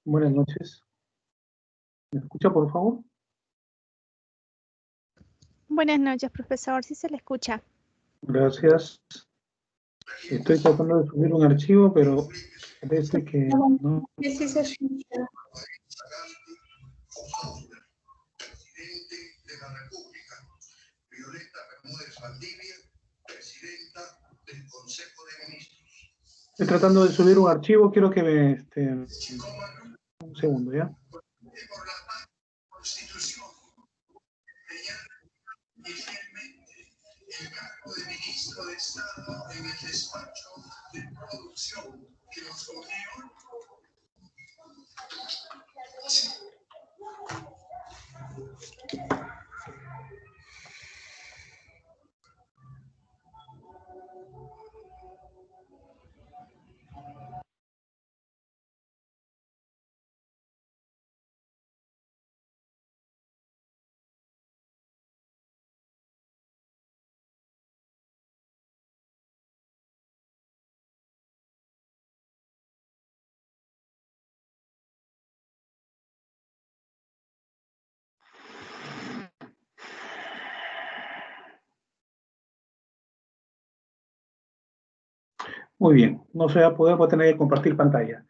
Buenas noches. ¿Me escucha, por favor? Buenas noches, profesor. Sí se le escucha. Gracias. Estoy tratando de subir un archivo, pero parece que no. Sí se escucha. Estoy tratando de subir un archivo, quiero que me... un segundo, ¿ya? Muy bien, no se va a poder, voy a tener que compartir pantalla.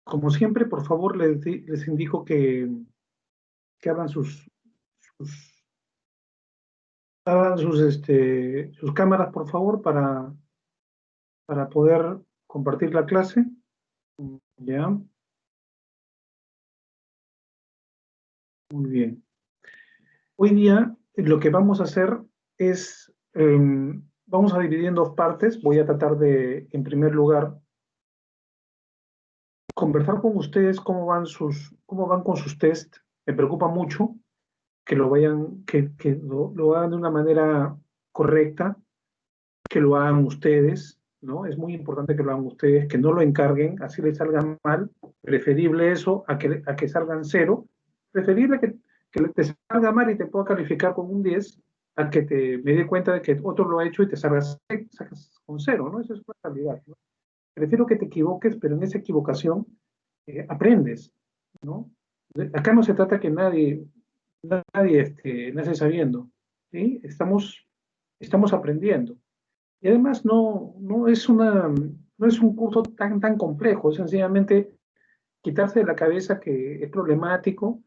Como siempre, por favor, les indico que abran sus cámaras, por favor, para poder compartir la clase. ¿Ya? Muy bien. Hoy día lo que vamos a hacer es, vamos a dividir en dos partes. Voy a tratar de, en primer lugar, conversar con ustedes cómo van con sus test. Me preocupa mucho que lo hagan de una manera correcta, que lo hagan ustedes, ¿no? Es muy importante que lo hagan ustedes, que no lo encarguen, así les salgan mal. Preferible eso a que salgan cero. Preferible que te salga mal y te pueda calificar con un 10 a que me dé cuenta de que otro lo ha hecho y te sacas con cero, ¿no? Eso es una realidad, ¿no? Prefiero que te equivoques, pero en esa equivocación aprendes, ¿no? Acá no se trata que nadie nace sabiendo, ¿sí? Estamos aprendiendo. Y además no es un curso tan complejo, es sencillamente quitarse de la cabeza que es problemático,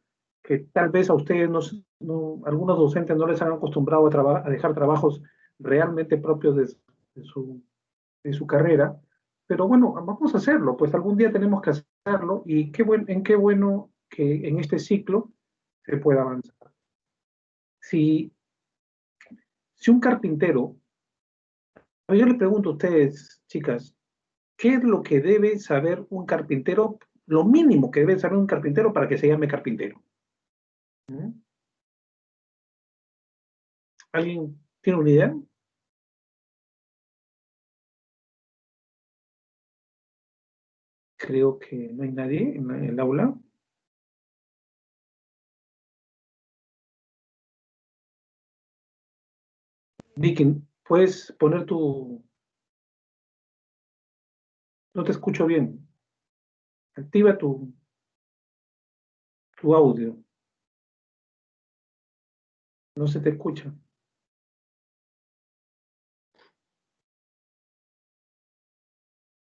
que tal vez a ustedes algunos docentes no les han acostumbrado a dejar trabajos realmente propios de su carrera, pero bueno, vamos a hacerlo, pues algún día tenemos que hacerlo y qué bueno que en este ciclo se pueda avanzar. Si, si un carpintero, yo les pregunto a ustedes, chicas, ¿qué es lo que debe saber un carpintero? Lo mínimo que debe saber un carpintero para que se llame carpintero. ¿Mm? ¿Alguien tiene una idea? Creo que no hay nadie en el aula. Vicky, ¿puedes poner tu... No te escucho bien. Activa tu audio. No se te escucha.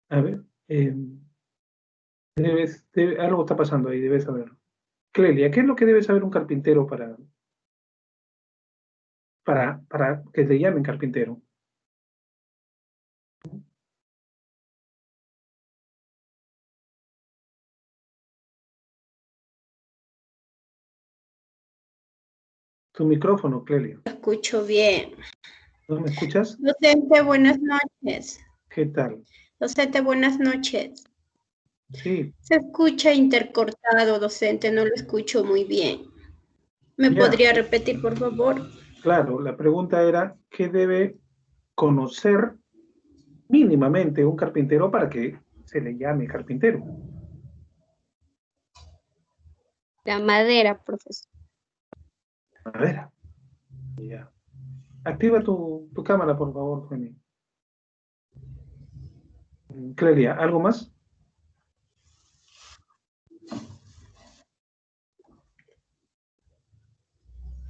A ver, algo está pasando ahí, debes saberlo. Clelia, ¿qué es lo que debe saber un carpintero para que te llamen carpintero? Tu micrófono, Clelia. Lo escucho bien. ¿No me escuchas? Docente, buenas noches. ¿Qué tal? Docente, buenas noches. Sí. Se escucha intercortado, docente, no lo escucho muy bien. ¿Me Ya, podría repetir, por favor? claro, la pregunta era, ¿qué debe conocer mínimamente un carpintero para que se le llame carpintero? La madera, profesor. A ver, ya. Activa tu cámara, por favor, Jenny. Clelia, ¿algo más?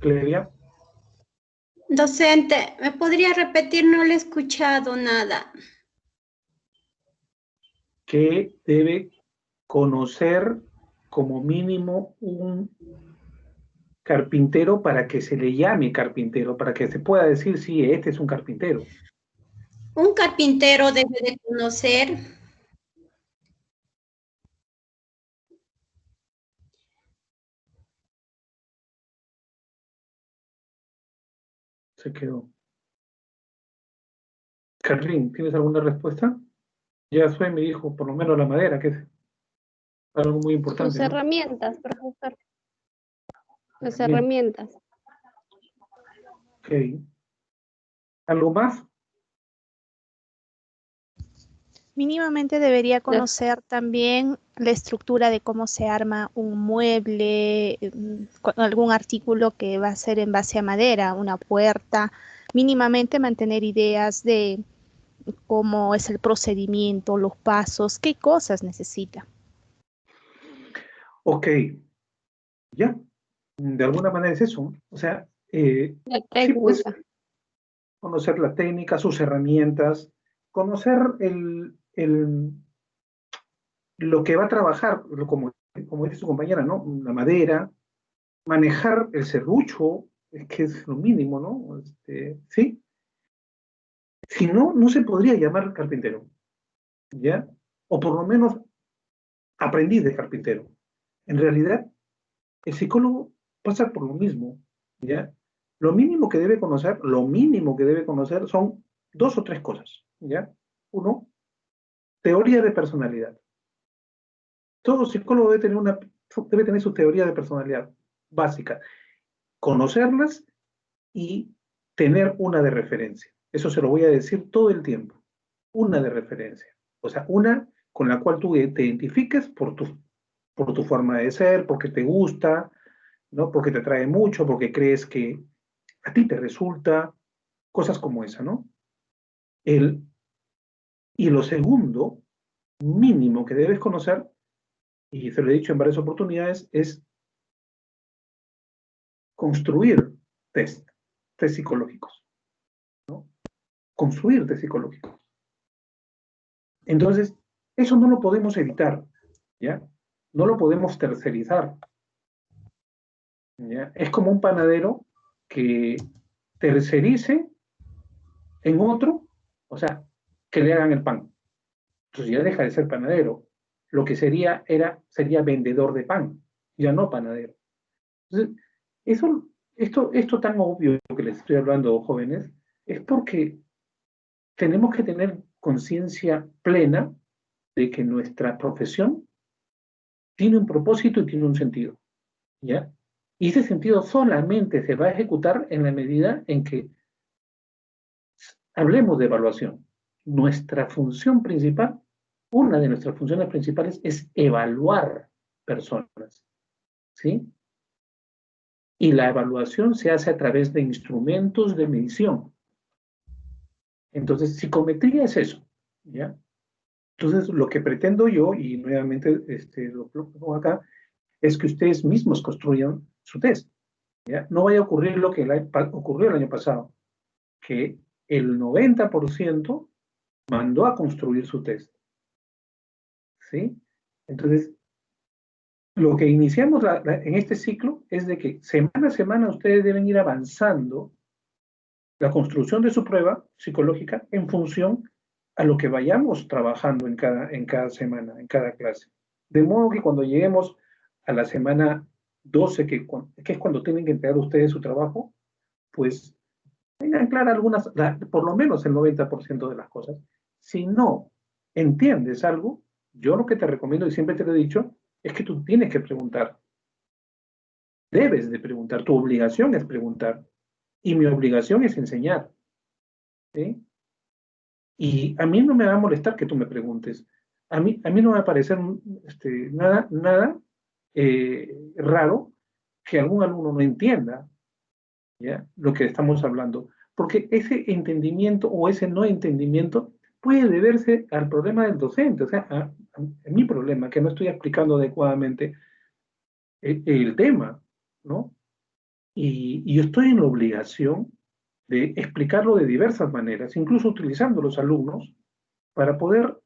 Clelia, Docente, ¿me podría repetir? No le he escuchado nada. que debe conocer como mínimo un carpintero para que se le llame carpintero, para que se pueda decir, sí, este es un carpintero. Un carpintero debe de conocer Se quedó. Carlín, ¿tienes alguna respuesta? Ya soy me dijo, por lo menos la madera, que es algo muy importante, Sus ¿no? herramientas, profesor. Las Bien, herramientas. ok. ¿Algo más? Mínimamente debería conocer también la estructura de cómo se arma un mueble, algún artículo que va a ser en base a madera, una puerta. Mínimamente mantener ideas de cómo es el procedimiento, los pasos, qué cosas necesita. Ok, ya. De alguna manera es eso. O sea, La sí, pues, técnica. conocer la técnica, sus herramientas, conocer lo que va a trabajar, como dice su compañera, ¿no? La madera, manejar el serrucho, que es lo mínimo, ¿no? Sí. Si no, no se podría llamar carpintero, ¿ya? O por lo menos aprendiz de carpintero. En realidad, el psicólogo pasa por lo mismo, ¿ya? Lo mínimo que debe conocer son dos o tres cosas, ¿ya? Uno, teoría de personalidad. Todo psicólogo debe tener su teoría de personalidad básica, conocerlas y tener una de referencia. Eso se lo voy a decir todo el tiempo. Una de referencia. O sea, una con la cual tú te identifiques por tu forma de ser, porque te gusta, ¿no? Porque te atrae mucho, porque crees que a ti te resulta, cosas como esa, ¿no? El, y lo segundo, mínimo que debes conocer, y se lo he dicho en varias oportunidades, es construir test psicológicos, ¿no? Construir test psicológicos. Entonces, eso no lo podemos evitar, ¿ya? No lo podemos tercerizar, ¿ya? Es como un panadero que tercerice en otro, o sea, que le hagan el pan. Entonces ya deja de ser panadero. Lo que sería vendedor de pan, ya no panadero. Entonces, esto tan obvio que les estoy hablando, jóvenes, es porque tenemos que tener conciencia plena de que nuestra profesión tiene un propósito y tiene un sentido, ¿ya? Y ese sentido solamente se va a ejecutar en la medida en que hablemos de evaluación. Nuestra función principal, una de nuestras funciones principales es evaluar personas, ¿sí? Y la evaluación se hace a través de instrumentos de medición. Entonces, psicometría es eso, ¿ya? Entonces, lo que pretendo yo, y nuevamente lo pongo acá, es que ustedes mismos construyan su test, ¿ya? No vaya a ocurrir lo que ocurrió el año pasado, que el 90% mandó a construir su test, ¿sí? Entonces, lo que iniciamos en este ciclo es de que semana a semana ustedes deben ir avanzando la construcción de su prueba psicológica en función a lo que vayamos trabajando en cada semana, en cada clase. De modo que cuando lleguemos a la semana 12, que es cuando tienen que entregar ustedes su trabajo, pues tengan claras por lo menos el 90% de las cosas. Si no entiendes algo, yo lo que te recomiendo, y siempre te lo he dicho, es que tú tienes que preguntar. Debes de preguntar. Tu obligación es preguntar. Y mi obligación es enseñar. ¿Sí? Y a mí no me va a molestar que tú me preguntes. A mí no me va a parecer nada raro que algún alumno no entienda, ¿ya? Lo que estamos hablando. Porque ese entendimiento o ese no entendimiento puede deberse al problema del docente, o sea, a mi problema, que no estoy explicando adecuadamente el tema, ¿no? Y yo estoy en la obligación de explicarlo de diversas maneras, incluso utilizando los alumnos para poder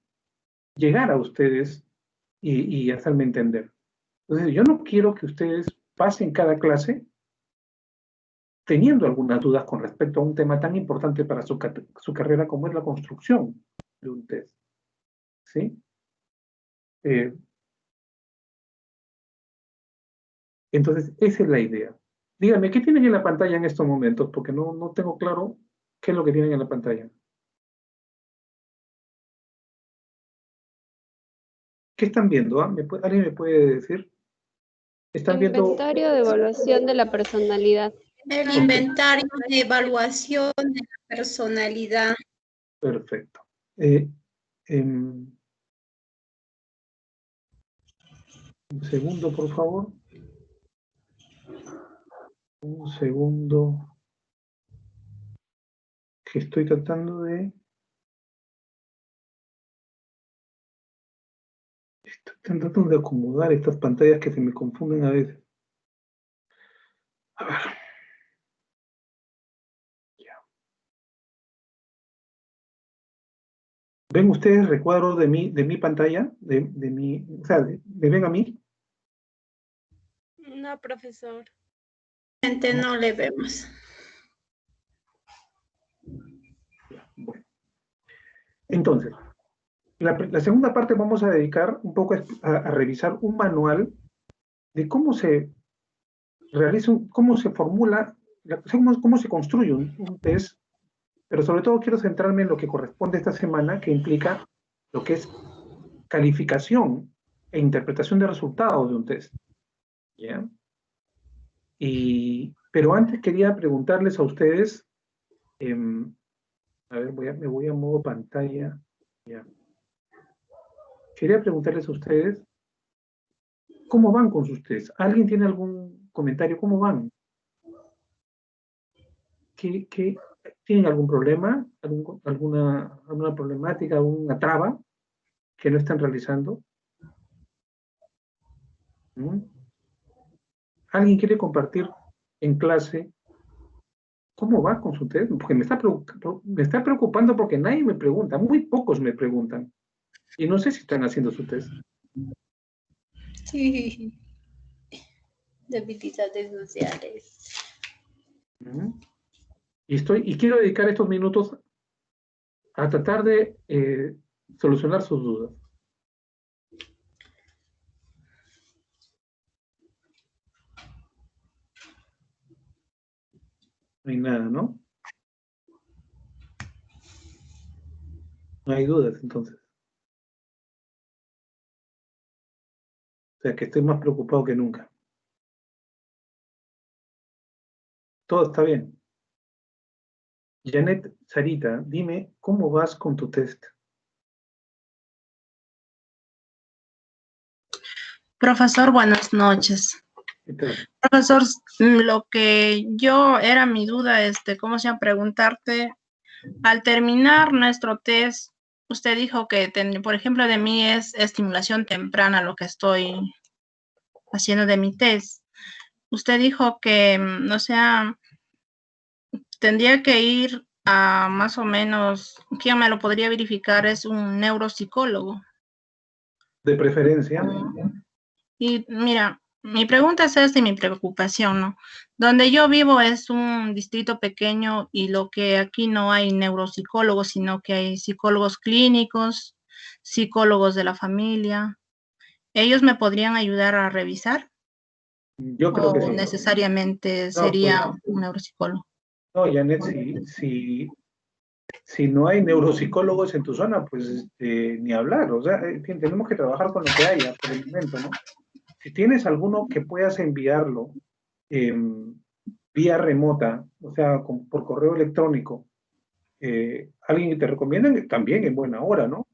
llegar a ustedes y hacerme entender. Entonces, yo no quiero que ustedes pasen cada clase teniendo algunas dudas con respecto a un tema tan importante para su carrera como es la construcción de un test. ¿Sí? Entonces, esa es la idea. Díganme, ¿qué tienen en la pantalla en estos momentos? Porque no tengo claro qué es lo que tienen en la pantalla. ¿Qué están viendo? ¿Alguien me puede decir? ¿Están viendo? Inventario de evaluación de la personalidad. El Ok, inventario de evaluación de la personalidad. perfecto. Un segundo, por favor. Un segundo. Que estoy tratando de... Estoy tratando de acomodar estas pantallas que se me confunden a veces. A ver. ¿Ven ustedes recuadros de mi pantalla? O sea, ¿me ven a mí? No, profesor. Gente, no le vemos. Bueno. Entonces, la segunda parte vamos a dedicar un poco a revisar un manual de cómo se realiza, cómo se formula, cómo se construye un test, pero sobre todo quiero centrarme en lo que corresponde esta semana, que implica lo que es calificación e interpretación de resultados de un test. ¿Ya? Pero antes quería preguntarles a ustedes, a ver, me voy a modo pantalla. Ya. Quería preguntarles a ustedes, ¿cómo van con sus test? ¿Alguien tiene algún comentario? ¿Cómo van? ¿Tienen algún problema? ¿Alguna problemática? ¿Alguna traba que no están realizando? ¿Mm? ¿Alguien quiere compartir en clase cómo va con su test? Porque me está preocupando porque nadie me pregunta, muy pocos me preguntan. Y no sé si están haciendo su test. Sí. Debilidades sociales. ¿Mm? Y quiero dedicar estos minutos a tratar de solucionar sus dudas. No hay nada, ¿no? No hay dudas, entonces. O sea, que estoy más preocupado que nunca. Todo está bien. Janet, Sarita, dime, ¿cómo vas con tu test? Profesor, buenas noches. ¿Qué tal? Profesor, lo que yo era mi duda, ¿cómo se llama? Preguntarte, al terminar nuestro test, usted dijo que, por ejemplo, de mí es estimulación temprana lo que estoy haciendo de mi test. Usted dijo que, o sea, tendría que ir a más o menos, ¿quién me lo podría verificar? Es un neuropsicólogo. De preferencia. Y mira, mi pregunta es esta y mi preocupación, ¿no? Donde yo vivo es un distrito pequeño y lo que aquí no hay neuropsicólogos, sino que hay psicólogos clínicos, psicólogos de la familia. ¿Ellos me podrían ayudar a revisar? Yo creo que ¿O sí. necesariamente No, pues, sería un neuropsicólogo? no, Janet, si no hay neuropsicólogos en tu zona, pues ni hablar. O sea, tenemos que trabajar con lo que haya por el momento, ¿no? Si tienes alguno que puedas enviarlo vía remota, o sea, por correo electrónico, alguien que te recomienden, también en buena hora, ¿no?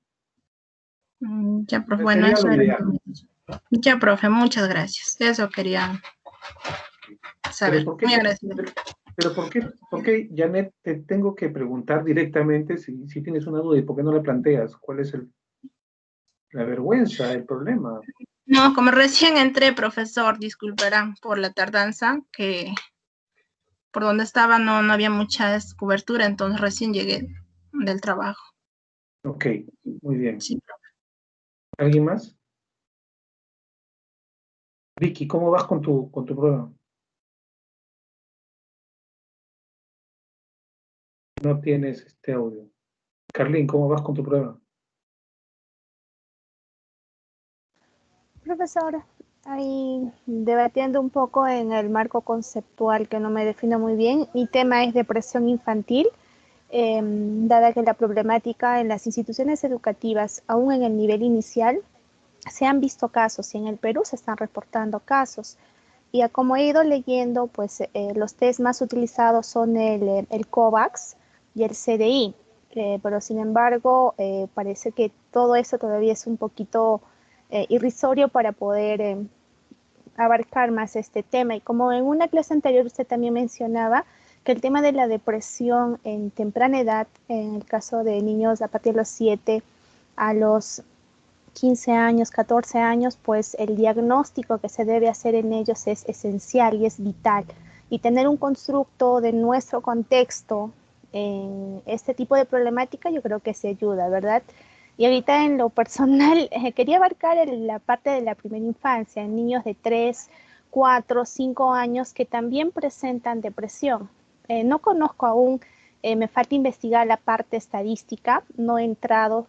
Ya, profe, bueno, Sería eso lo era. ideal. Ya, profe, muchas gracias. Eso quería saber. Pero ¿por qué, Muy agradecida. pero ¿por qué, Janet, te tengo que preguntar directamente si tienes una duda y por qué no la planteas? ¿Cuál es la vergüenza, el problema? No, como recién entré, profesor, disculparán por la tardanza, que por donde estaba no había mucha cobertura, entonces recién llegué del trabajo. Ok, muy bien. Sí. ¿Alguien más? Vicky, ¿cómo vas con tu prueba? No tienes este audio. Carlín, ¿cómo vas con tu prueba? Profesor, ahí debatiendo un poco en el marco conceptual que no me defino muy bien. Mi tema es depresión infantil, dada que la problemática en las instituciones educativas, aún en el nivel inicial, se han visto casos y en el Perú se están reportando casos. Y como he ido leyendo, pues los test más utilizados son el COVAX y el CDI, pero sin embargo parece que todo eso todavía es un poquito irrisorio para poder abarcar más este tema. Y como en una clase anterior usted también mencionaba que el tema de la depresión en temprana edad, en el caso de niños a partir de los 7 a los 15 años, 14 años, pues el diagnóstico que se debe hacer en ellos es esencial y es vital. Y tener un constructo de nuestro contexto en este tipo de problemática yo creo que se ayuda, ¿verdad? Y ahorita en lo personal quería abarcar la parte de la primera infancia, en niños de 3, 4, 5 años que también presentan depresión. No conozco aún, me falta investigar la parte estadística, no he entrado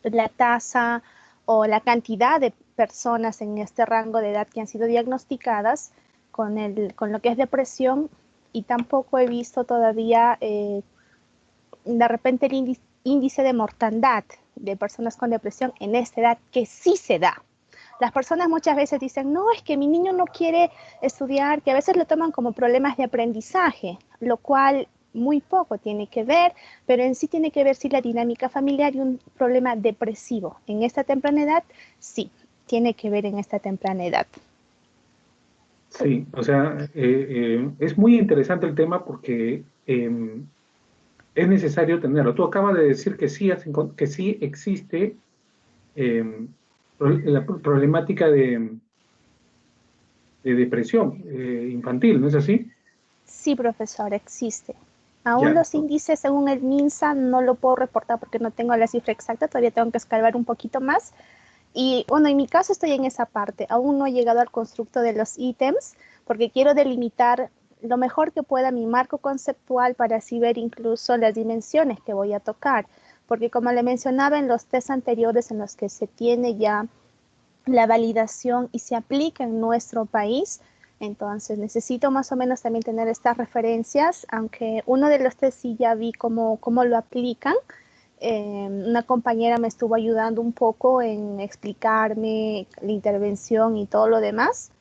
la tasa o la cantidad de personas en este rango de edad que han sido diagnosticadas con lo que es depresión, y tampoco he visto todavía de repente el índice de mortandad de personas con depresión en esta edad, que sí se da. Las personas muchas veces dicen, no, es que mi niño no quiere estudiar, que a veces lo toman como problemas de aprendizaje, lo cual muy poco tiene que ver, pero en sí tiene que ver sí la dinámica familiar y un problema depresivo. En esta temprana edad, sí, tiene que ver en esta temprana edad. Sí, o sea, es muy interesante el tema porque es necesario tenerlo. Tú acabas de decir que que sí existe la problemática de depresión infantil, ¿no es así? Sí, profesor, existe. Aún Ya. los índices según el MINSA no lo puedo reportar porque no tengo la cifra exacta, todavía tengo que escarbar un poquito más. Y bueno, en mi caso estoy en esa parte, aún no he llegado al constructo de los ítems porque quiero delimitar lo mejor que pueda mi marco conceptual para así ver incluso las dimensiones que voy a tocar, porque como le mencionaba en los test anteriores en los que se tiene ya la validación y se aplica en nuestro país, entonces necesito más o menos también tener estas referencias, aunque uno de los test sí ya vi cómo lo aplican. Una compañera me estuvo ayudando un poco en explicarme la intervención y todo lo demás,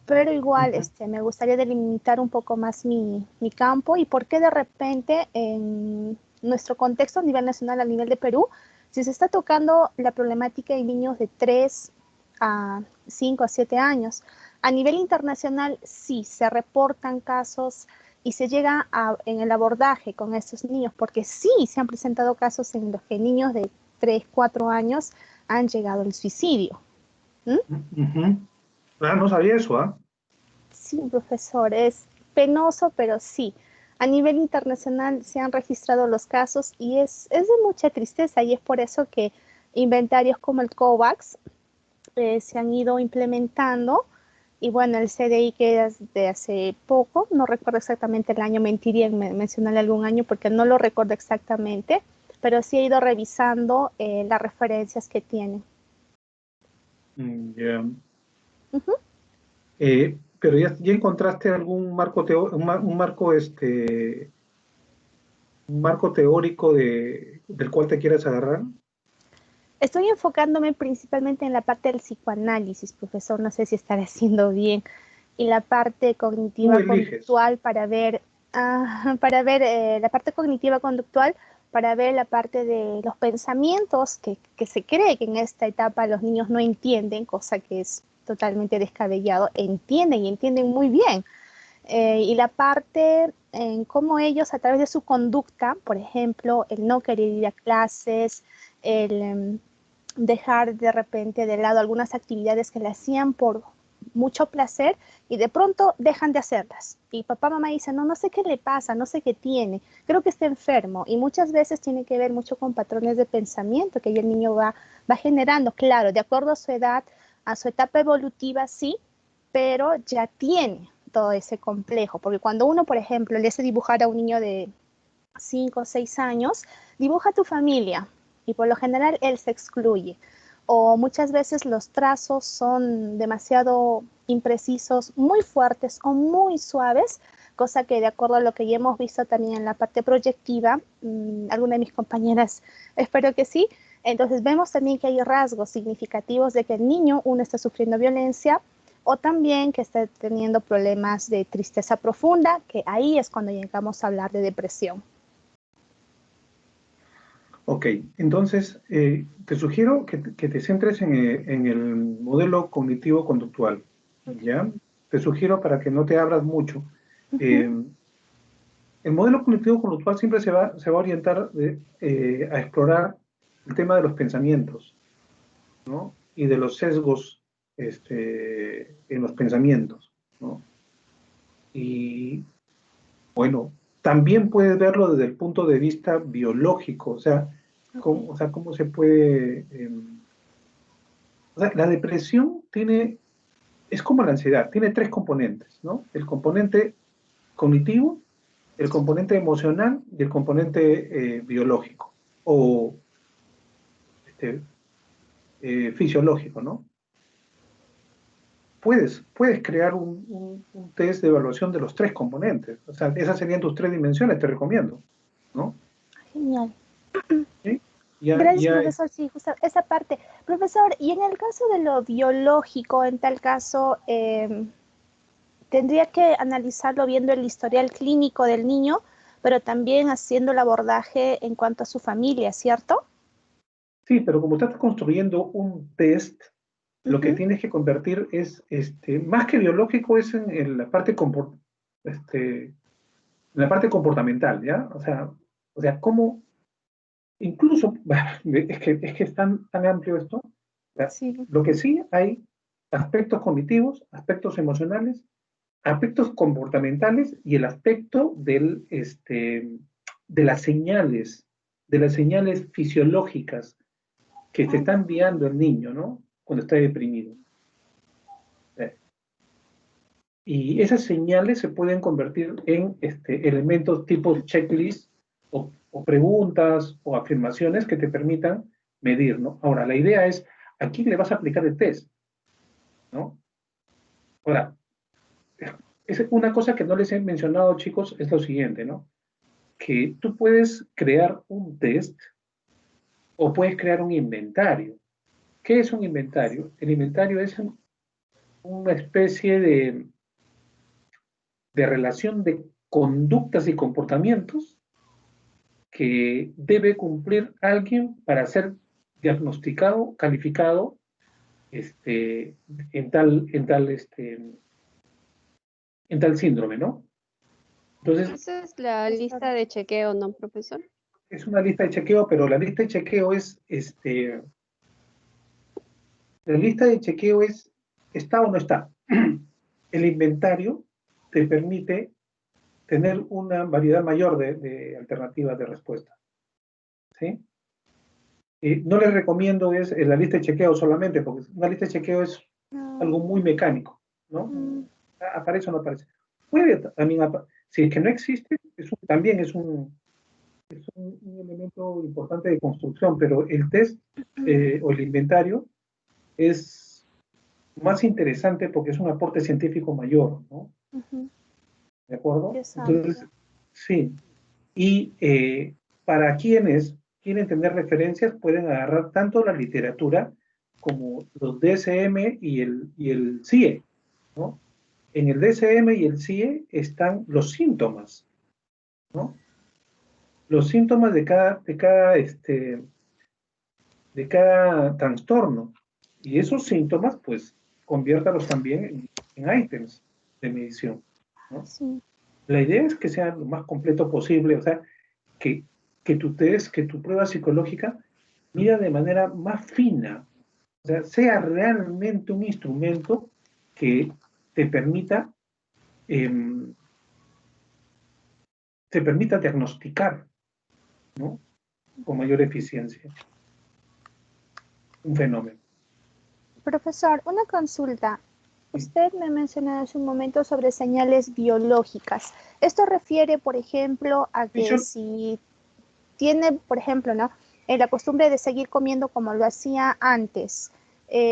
pero igual me gustaría delimitar un poco más mi campo y por qué de repente en nuestro contexto a nivel nacional, a nivel de Perú, si se está tocando la problemática de niños de 3 a 5 a 7 años. A nivel internacional sí se reportan casos y se llega en el abordaje con estos niños, porque sí se han presentado casos en los que niños de 3, 4 años han llegado al suicidio. Ah, no sabía eso, ¿ah? Sí, profesor, es penoso, pero sí. A nivel internacional se han registrado los casos y es de mucha tristeza, y es por eso que inventarios como el COVAX se han ido implementando. Y bueno, el CDI, que es de hace poco, no recuerdo exactamente el año, mentiría en mencionarle algún año porque no lo recuerdo exactamente, pero sí he ido revisando las referencias que tienen. Ya. Ujú. Pero ya encontraste algún marco un marco teórico del cual te quieras agarrar. Estoy enfocándome principalmente en la parte del psicoanálisis, profesor, no sé si estaré haciendo bien, y la parte Tú cognitiva eliges. conductual para ver la parte cognitiva conductual, para ver la parte de los pensamientos que se cree que en esta etapa los niños no entienden, cosa que es totalmente descabellado, entienden y entienden muy bien. Y la parte en cómo ellos a través de su conducta, por ejemplo, el no querer ir a clases, el dejar de repente de lado algunas actividades que le hacían por mucho placer y de pronto dejan de hacerlas. Y papá, mamá dicen, no sé qué le pasa, no sé qué tiene, creo que está enfermo. Y muchas veces tiene que ver mucho con patrones de pensamiento que ahí el niño va generando, claro, de acuerdo a su edad, a su etapa evolutiva, sí, pero ya tiene todo ese complejo, porque cuando uno, por ejemplo, le hace dibujar a un niño de 5 o 6 años, dibuja a tu familia y por lo general él se excluye. O muchas veces los trazos son demasiado imprecisos, muy fuertes o muy suaves, cosa que de acuerdo a lo que ya hemos visto también en la parte proyectiva, alguna de mis compañeras, espero que sí, entonces vemos también que hay rasgos significativos de que el niño, uno, está sufriendo violencia o también que está teniendo problemas de tristeza profunda, que ahí es cuando llegamos a hablar de depresión. Ok, entonces te sugiero que te centres en el modelo cognitivo-conductual, ¿ya? Te sugiero para que no te abras mucho. El modelo cognitivo-conductual siempre se va a orientar a explorar el tema de los pensamientos, ¿no? Y de los sesgos en los pensamientos, ¿no? Y bueno, también puedes verlo desde el punto de vista biológico, o sea, cómo se puede... o sea, la depresión es como la ansiedad, tiene tres componentes, ¿no? El componente cognitivo, el componente emocional y el componente biológico o fisiológico, ¿no? Puedes crear un test de evaluación de los tres componentes. O sea, esas serían tus tres dimensiones, te recomiendo, ¿no? Genial. ¿Sí? Gracias, profesor. Sí, justo esa parte. Profesor, y en el caso de lo biológico, en tal caso, tendría que analizarlo viendo el historial clínico del niño, pero también haciendo el abordaje en cuanto a su familia, ¿cierto? Sí, pero como estás construyendo un test, lo que tienes que convertir es, más que biológico, es en la parte comportamental, ¿ya? O sea, cómo, incluso, es que es tan amplio esto, ¿ya? Sí. Lo que sí hay aspectos cognitivos, aspectos emocionales, aspectos comportamentales y el aspecto de las señales fisiológicas que te está enviando el niño, ¿no? Cuando está deprimido. Y esas señales se pueden convertir en elementos tipo checklist o preguntas o afirmaciones que te permitan medir, ¿no? Ahora, la idea es, ¿a quién le vas a aplicar el test? ¿No? Ahora, una cosa que no les he mencionado, chicos, es lo siguiente, ¿no? Que tú puedes crear un test o puedes crear un inventario. ¿Qué es un inventario? El inventario es una especie de relación de conductas y comportamientos que debe cumplir alguien para ser diagnosticado, calificado en tal síndrome, ¿no? Entonces, Esa es la lista de chequeo, ¿no, profesor? es una lista de chequeo, pero la lista de chequeo ¿está o no está? El inventario te permite tener una variedad mayor de alternativas de respuesta, ¿sí? No les recomiendo la lista de chequeo solamente, porque una lista de chequeo es algo muy mecánico, ¿no? ¿Aparece o no aparece? Puede también, si es que no existe, también es un elemento importante de construcción, pero el test o el inventario es más interesante porque es un aporte científico mayor, ¿no? ¿De acuerdo? Entonces, sí. Y para quienes quieren tener referencias, pueden agarrar tanto la literatura como los DSM y el CIE, ¿no? En el DSM y el CIE están los síntomas, ¿no? Los síntomas de cada trastorno. Y esos síntomas, pues, conviértalos también en ítems de medición, ¿no? Sí. La idea es que sea lo más completo posible, o sea, que tu test, que tu prueba psicológica mida de manera más fina, o sea realmente un instrumento que te permita diagnosticar, ¿no?, con mayor eficiencia un fenómeno. Profesor, una consulta. Usted me mencionó hace un momento sobre señales biológicas. Esto refiere, por ejemplo, a que si tiene, por ejemplo, ¿no?, la costumbre de seguir comiendo como lo hacía antes,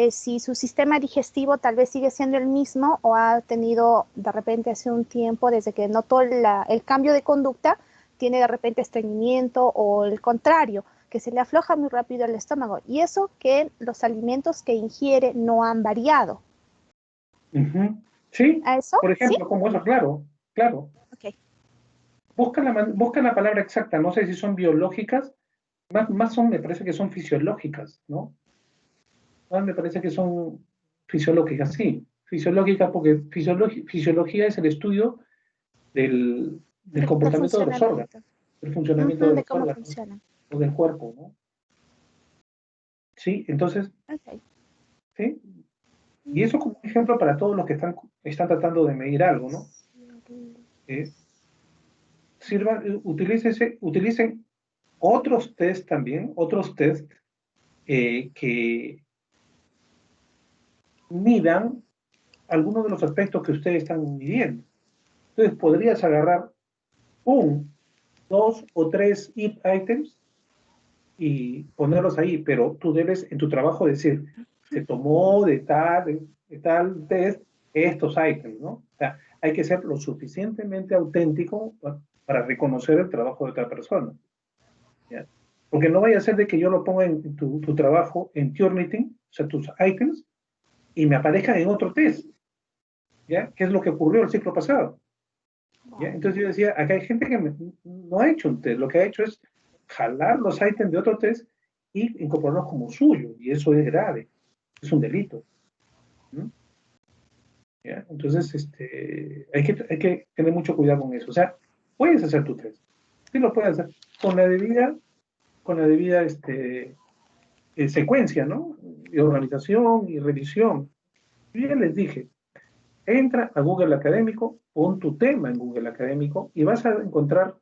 si su sistema digestivo tal vez sigue siendo el mismo o ha tenido de repente hace un tiempo, desde que notó el cambio de conducta, tiene de repente estreñimiento o el contrario, que se le afloja muy rápido el estómago. Y eso que los alimentos que ingiere no han variado. Sí, ¿A eso? por ejemplo, ¿Sí? como eso, claro. Okay. Busca la palabra exacta, no sé si son biológicas, más son, me parece que son fisiológicas, ¿no? Más me parece que son fisiológicas, sí. Fisiológicas porque fisiología es el estudio del comportamiento de los órganos, del funcionamiento de los cómo órganos funcionan. o del cuerpo, ¿no? Sí, entonces, ¿sí? Y eso como ejemplo para todos los que están tratando de medir algo, ¿no? Utilicen otros test también, que midan algunos de los aspectos que ustedes están midiendo. Entonces, podrías agarrar 1, 2 o 3 items y ponerlos ahí, pero tú debes en tu trabajo decir, se tomó de tal test estos items, ¿no? O sea, hay que ser lo suficientemente auténtico para reconocer el trabajo de otra persona, ¿ya? Porque no vaya a ser de que yo lo ponga en tu trabajo, en Turnitin, o sea, tus items, y me aparezcan en otro test, ¿ya? ¿Qué es lo que ocurrió el ciclo pasado? ¿Ya? Entonces yo decía, acá hay gente que no ha hecho un test, lo que ha hecho es jalar los ítems de otro test y incorporarlos como suyo, y eso es grave, es un delito. ¿Mm? ¿Ya? Entonces, hay que tener mucho cuidado con eso. O sea, puedes hacer tu test, sí lo puedes hacer, con la debida secuencia, ¿no? Y organización y revisión. Yo ya les dije, entra a Google Académico, pon tu tema en Google Académico y vas a encontrar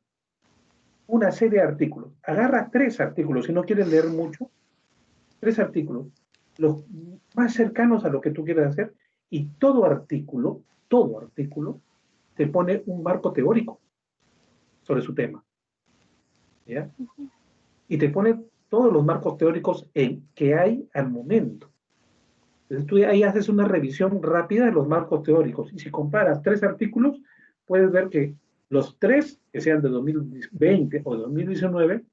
una serie de artículos. Agarra 3 artículos, si no quieres leer mucho, 3 artículos, los más cercanos a lo que tú quieras hacer, y todo artículo te pone un marco teórico sobre su tema, ¿ya? Y te pone todos los marcos teóricos que hay al momento. Entonces tú ahí haces una revisión rápida de los marcos teóricos, y si comparas 3 artículos, puedes ver que los 3, que sean de 2020 o de 2019,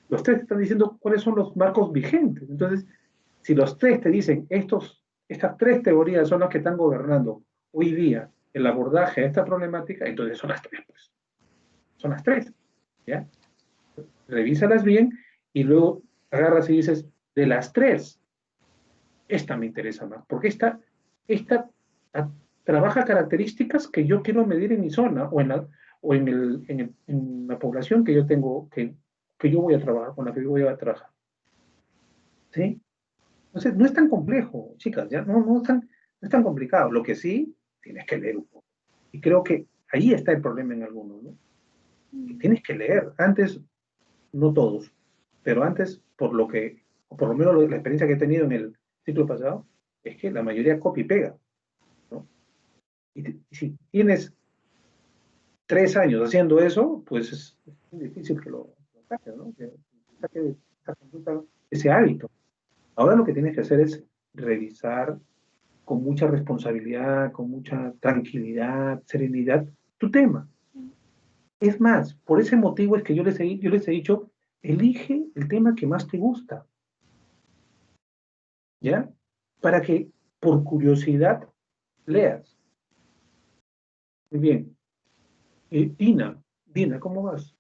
los 3 están diciendo cuáles son los marcos vigentes. Entonces, si los 3 te dicen estas 3 teorías son las que están gobernando hoy día el abordaje a esta problemática, entonces son las 3, pues. Son las 3, ¿ya? Revísalas bien y luego agarras y dices, de las 3, esta me interesa más, porque esta trabaja características que yo quiero medir en mi zona o en la población que yo tengo, que yo voy a trabajar, con la que yo voy a trabajar. ¿Sí? Entonces, no es tan complejo, chicas, ya no es tan complicado. Lo que sí, tienes que leer un poco. Y creo que ahí está el problema en algunos, ¿no? Y tienes que leer. Antes, no todos, pero antes, por lo menos la experiencia que he tenido en el ciclo pasado, es que la mayoría copia y pega, ¿no? Y si tienes 3 años haciendo eso, pues es muy difícil que lo saques, ¿no? Que saque esa conducta, ese hábito. Ahora lo que tienes que hacer es revisar con mucha responsabilidad, con mucha tranquilidad, serenidad, tu tema. Es más, por ese motivo es que yo les he dicho, elige el tema que más te gusta, ¿ya? Para que, por curiosidad, leas. Muy bien. Dina, ¿cómo vas?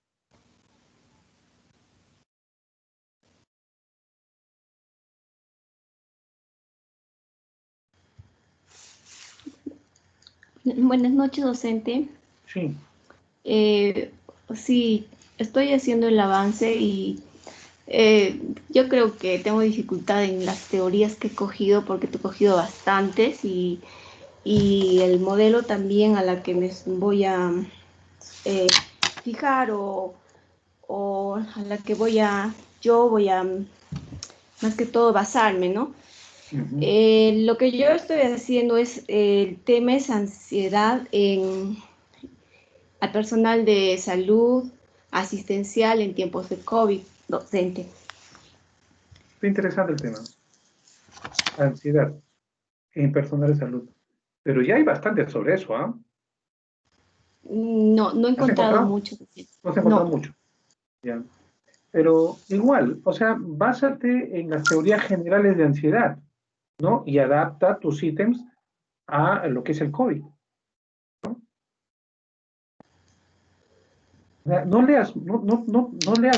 Buenas noches, docente. Sí. Sí, estoy haciendo el avance y yo creo que tengo dificultad en las teorías que he cogido porque he cogido bastantes y y el modelo también a la que me voy a fijar o a la que yo voy a más que todo basarme, ¿no? Lo que yo estoy haciendo es, el tema es ansiedad al personal de salud asistencial en tiempos de COVID, docente. Muy interesante el tema. Ansiedad en personal de salud. Pero ya hay bastante sobre eso, ¿ah? No he encontrado mucho. No has encontrado mucho. Ya. Pero igual, o sea, básate en las teorías generales de ansiedad, ¿no? Y adapta tus ítems a lo que es el COVID, ¿no? O sea, no leas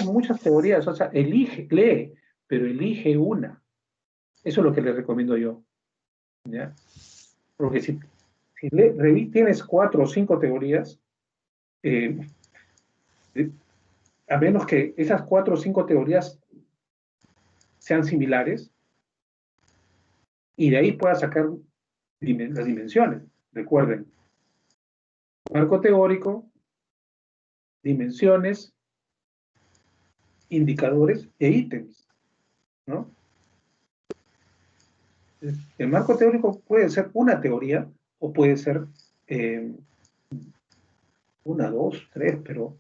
muchas teorías, o sea, lee, pero elige una. Eso es lo que le recomiendo yo, ¿ya? Porque si tienes 4 o 5 teorías, a menos que esas 4 o 5 teorías sean similares, y de ahí puedas sacar las dimensiones. Recuerden, marco teórico, dimensiones, indicadores e ítems, ¿no? El marco teórico puede ser una teoría o puede ser 1, 2, 3, pero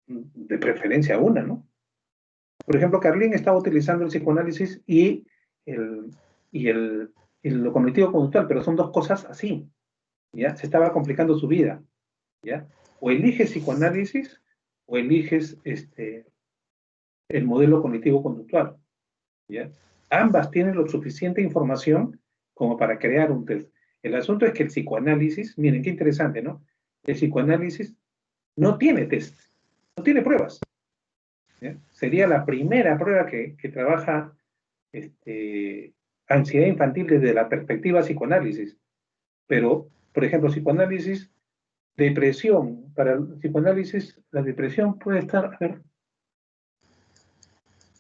de preferencia una, ¿no? Por ejemplo, Carlín estaba utilizando el psicoanálisis y lo cognitivo conductual, pero son dos cosas así, ¿ya? Se estaba complicando su vida, ¿ya? O eliges psicoanálisis o eliges el modelo cognitivo conductual, ¿ya? Ambas tienen lo suficiente información como para crear un test. El asunto es que el psicoanálisis, miren qué interesante, ¿no? El psicoanálisis no tiene test, no tiene pruebas, ¿ya? Sería la primera prueba que trabaja ansiedad infantil desde la perspectiva psicoanálisis. Pero, por ejemplo, psicoanálisis, depresión. Para el psicoanálisis, la depresión puede estar, a ver,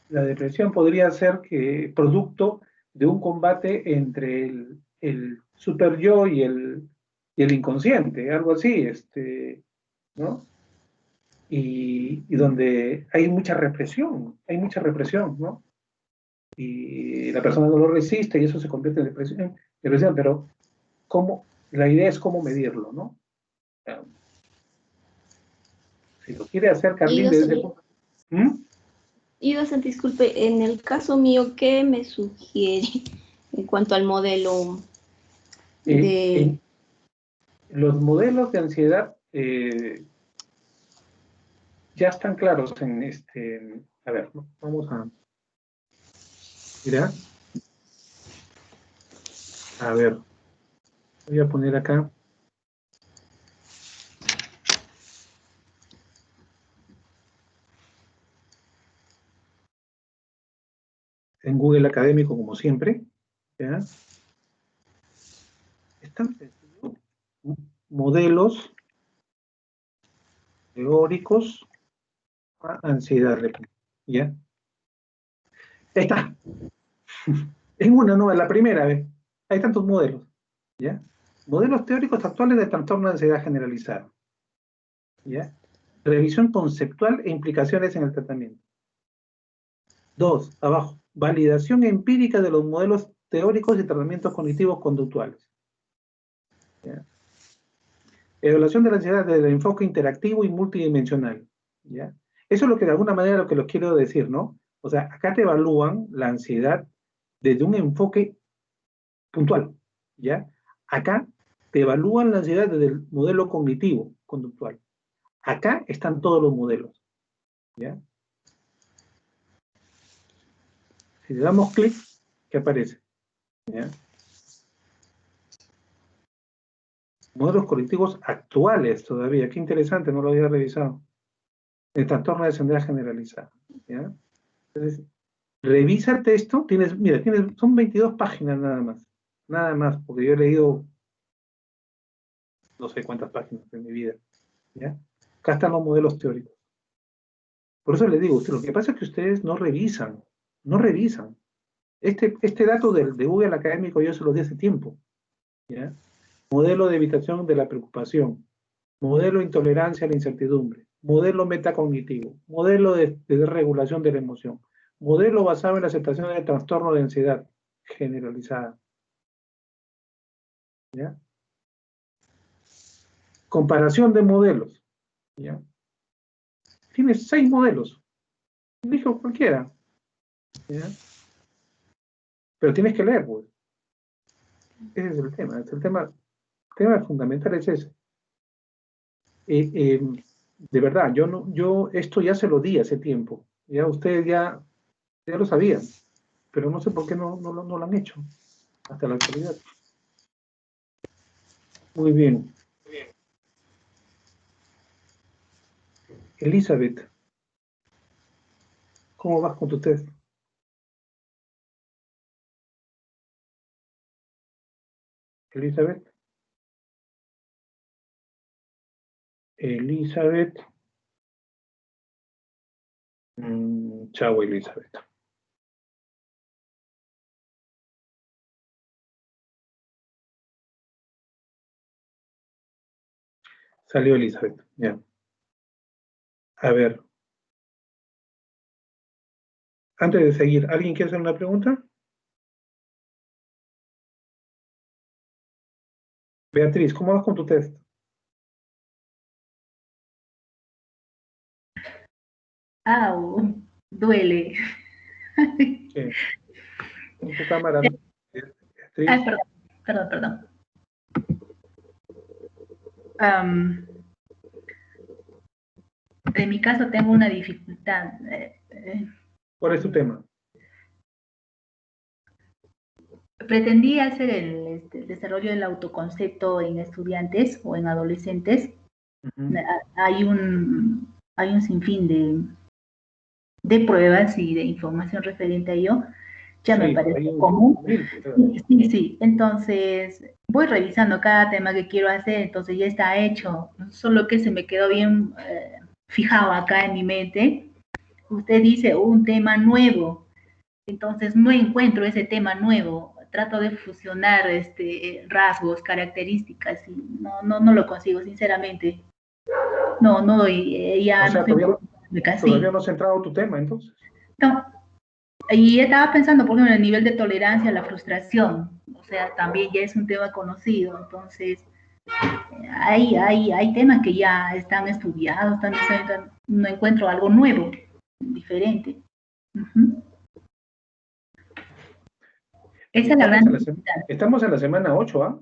la depresión podría ser producto de un combate entre el super yo y el inconsciente, algo así, ¿no? Y donde hay mucha represión, ¿no? Y la persona no lo resiste y eso se convierte en depresión, pero la idea es cómo medirlo, ¿no? Si lo quiere hacer Carlín desde ese punto. Y docente, disculpe, en el caso mío, ¿qué me sugiere en cuanto al modelo los modelos de ansiedad ya están claros a ver, vamos a mirar. A ver, voy a poner acá. En Google Académico, como siempre, ¿ya? Están modelos teóricos a ansiedad, ¿ya? Ahí está. En una, no, en la primera vez. Hay tantos modelos, ¿ya? Modelos teóricos actuales de trastorno de ansiedad generalizada, ¿ya? Revisión conceptual e implicaciones en el tratamiento. 2, abajo, validación empírica de los modelos teóricos y tratamientos cognitivos conductuales. ¿Ya? Evaluación de la ansiedad desde el enfoque interactivo y multidimensional. ¿Ya? Eso es lo que de alguna manera lo que los quiero decir, ¿no? O sea, acá te evalúan la ansiedad desde un enfoque puntual, ¿ya? Acá te evalúan la ansiedad desde el modelo cognitivo conductual. Acá están todos los modelos, ¿ya? Si le damos clic, ¿qué aparece? ¿Ya? Modelos cognitivos actuales todavía. Qué interesante, no lo había revisado. El trastorno de ansiedad generalizada. ¿Ya? Entonces, revísate esto. Mira, son 22 páginas nada más. Nada más, porque yo he leído no sé cuántas páginas en mi vida. ¿Ya? Acá están los modelos teóricos. Por eso les digo, lo que pasa es que ustedes no revisan. No revisan. Este dato de Google Académico yo se lo di hace tiempo. ¿Ya? modelo de evitación de la preocupación, modelo de intolerancia a la incertidumbre, modelo metacognitivo, modelo de regulación de la emoción, modelo basado en la aceptación del trastorno de ansiedad generalizada. ¿Ya? Comparación de modelos. ¿Ya? Tienes 6 modelos. Dijo cualquiera. ¿Ya? Pero tienes que leer, pues. Ese es el tema. El tema fundamental es ese. De verdad, yo esto ya se lo di hace tiempo. Ya ustedes ya lo sabían. Pero no sé por qué no lo han hecho hasta la actualidad. Muy bien. Elizabeth, ¿cómo vas con tu test? Elizabeth. Elizabeth. Chao, Elizabeth. Salió Elizabeth, ya. A ver. Antes de seguir, ¿alguien quiere hacer una pregunta? Beatriz, ¿cómo vas con tu test? Au, duele. Sí. En tu cámara, Beatriz. Ay, perdón. En mi caso tengo una dificultad. ¿Cuál es tu tema? Pretendí hacer el desarrollo del autoconcepto en estudiantes o en adolescentes. Hay un sinfín de pruebas y de información referente a ello. Ya me parece común. Sí. Entonces, voy revisando cada tema que quiero hacer, entonces ya está hecho. Solo que se me quedó bien fijado acá en mi mente. Usted dice un tema nuevo, entonces no encuentro ese tema nuevo. Trato de fusionar rasgos, características y no lo consigo, sinceramente. No doy, ya o sea, no todavía no has centrado tu tema, entonces. No. Y estaba pensando, por ejemplo, en el nivel de tolerancia a la frustración. O sea, también ya es un tema conocido. Entonces, hay temas que ya están estudiados, no encuentro algo nuevo, diferente. Esa es la gran dificultad. Estamos en la semana 8, ¿ah?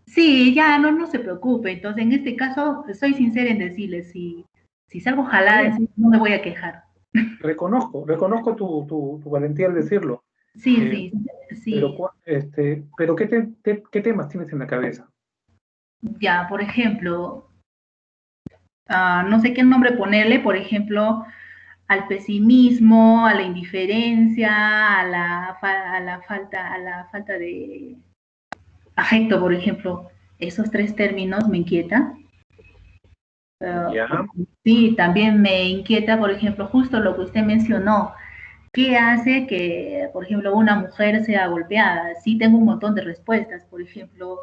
Sí, ya no se preocupe. Entonces, en este caso, soy sincera en decirle, si salgo jalada, no me voy a quejar. Reconozco tu valentía al decirlo. Sí. Pero ¿qué temas tienes en la cabeza? Ya, por ejemplo, no sé qué nombre ponerle, por ejemplo, al pesimismo, a la indiferencia, a la falta de afecto, por ejemplo. Esos 3 términos me inquietan. Sí, también me inquieta, por ejemplo, justo lo que usted mencionó. ¿Qué hace que, por ejemplo, una mujer sea golpeada? Sí, tengo un montón de respuestas. Por ejemplo,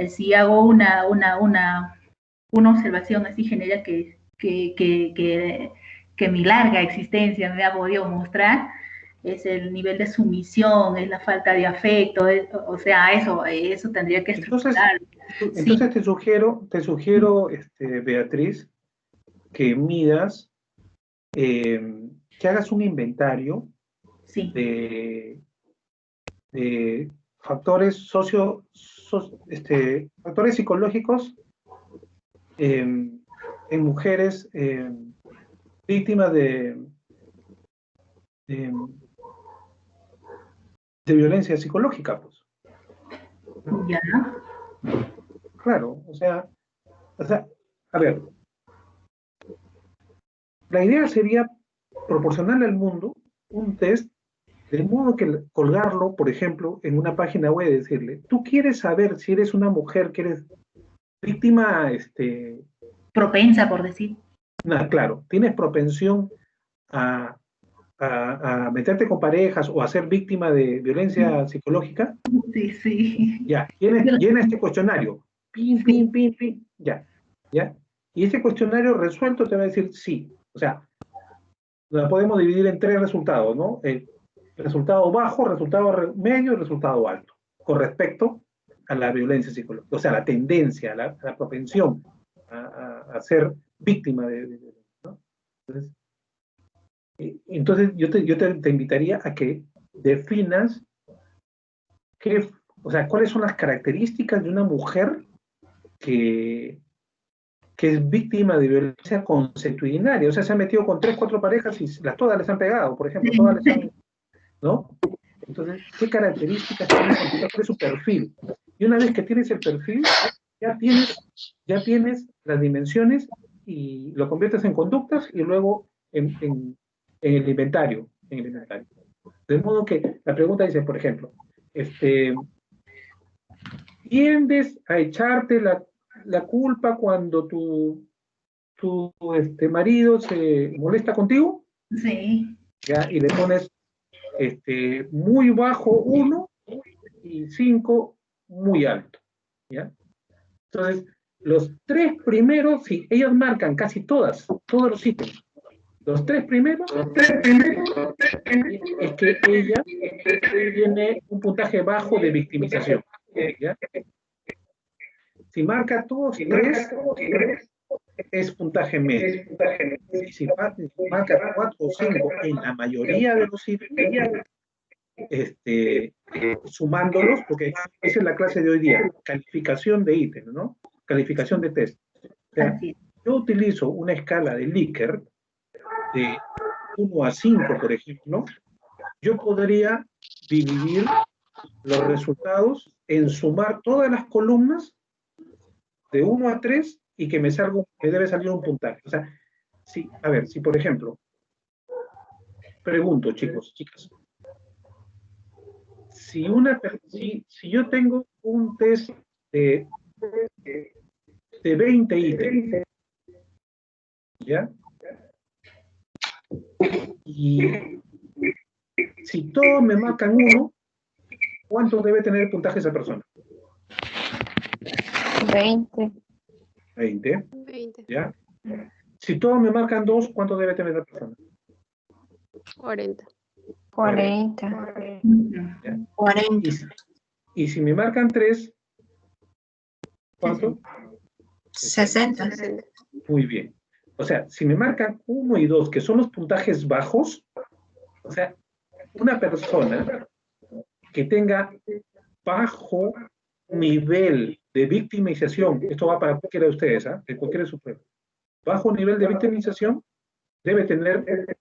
si hago una observación así general que mi larga existencia me ha podido mostrar, es el nivel de sumisión, es la falta de afecto, o sea, eso tendría que estructurarlo. Entonces te sugiero, Beatriz, que midas, que hagas un inventario de factores factores psicológicos en mujeres víctimas de violencia psicológica, pues. Ya. Claro, o sea, a ver, la idea sería proporcionarle al mundo un test de modo que colgarlo, por ejemplo, en una página web y decirle, tú quieres saber si eres una mujer que eres víctima, propensa, por decir. Claro, tienes propensión a a meterte con parejas o a ser víctima de violencia psicológica? Sí, sí. Ya, llena este cuestionario. Pin, pin, pin, pin. Ya, ya. Y este cuestionario resuelto te va a decir sí. O sea, la podemos dividir en 3 resultados, ¿no? Resultado bajo, resultado medio y resultado alto, con respecto a la violencia psicológica, o sea, la tendencia, la propensión a ser víctima de violencia, ¿no? Entonces yo te invitaría a que definas o sea, cuáles son las características de una mujer que es víctima de violencia consuetudinaria, o sea, se ha metido con 3, 4 parejas y todas les han pegado, por ejemplo, todas les han, ¿no? Entonces, ¿qué características tiene? ¿Cuál es su perfil? Y una vez que tienes el perfil, ya tienes las dimensiones y lo conviertes en conductas y luego en el inventario. De modo que la pregunta dice, por ejemplo, ¿tiendes a echarte la culpa cuando tu marido se molesta contigo? Sí. ¿Ya? Y le pones muy bajo 1 y 5 muy alto. ¿Ya? Entonces, los 3 primeros, sí, ellas marcan casi todos los ítems. Los 3 primeros es que ella tiene un puntaje bajo de victimización. ¿Ya? Si marca todos 3, es puntaje medio. Y si marca 4 o 5 en la mayoría de los ítems, sumándolos, porque esa es la clase de hoy día, calificación de ítems, ¿no? Calificación de test. O sea, yo utilizo una escala de Likert de 1 a 5, por ejemplo. Yo podría dividir los resultados en sumar todas las columnas de 1 a 3 y que me debe salir un puntaje. O sea, a ver, si por ejemplo, pregunto, chicos, chicas, si yo tengo un test de 20 ítems, ¿ya? Y si todos me marcan 1, ¿cuánto debe tener el puntaje esa persona? 20. 20. ¿Ya? Si todos me marcan 2, ¿cuánto debe tener esa persona? 40. 40. ¿Ya? 40. Y si me marcan 3, ¿cuánto? 60. Muy bien. O sea, si me marcan 1 y 2, que son los puntajes bajos, o sea, una persona que tenga bajo nivel de victimización, esto va para cualquiera de ustedes, de cualquiera de sus pruebas, bajo nivel de victimización debe tener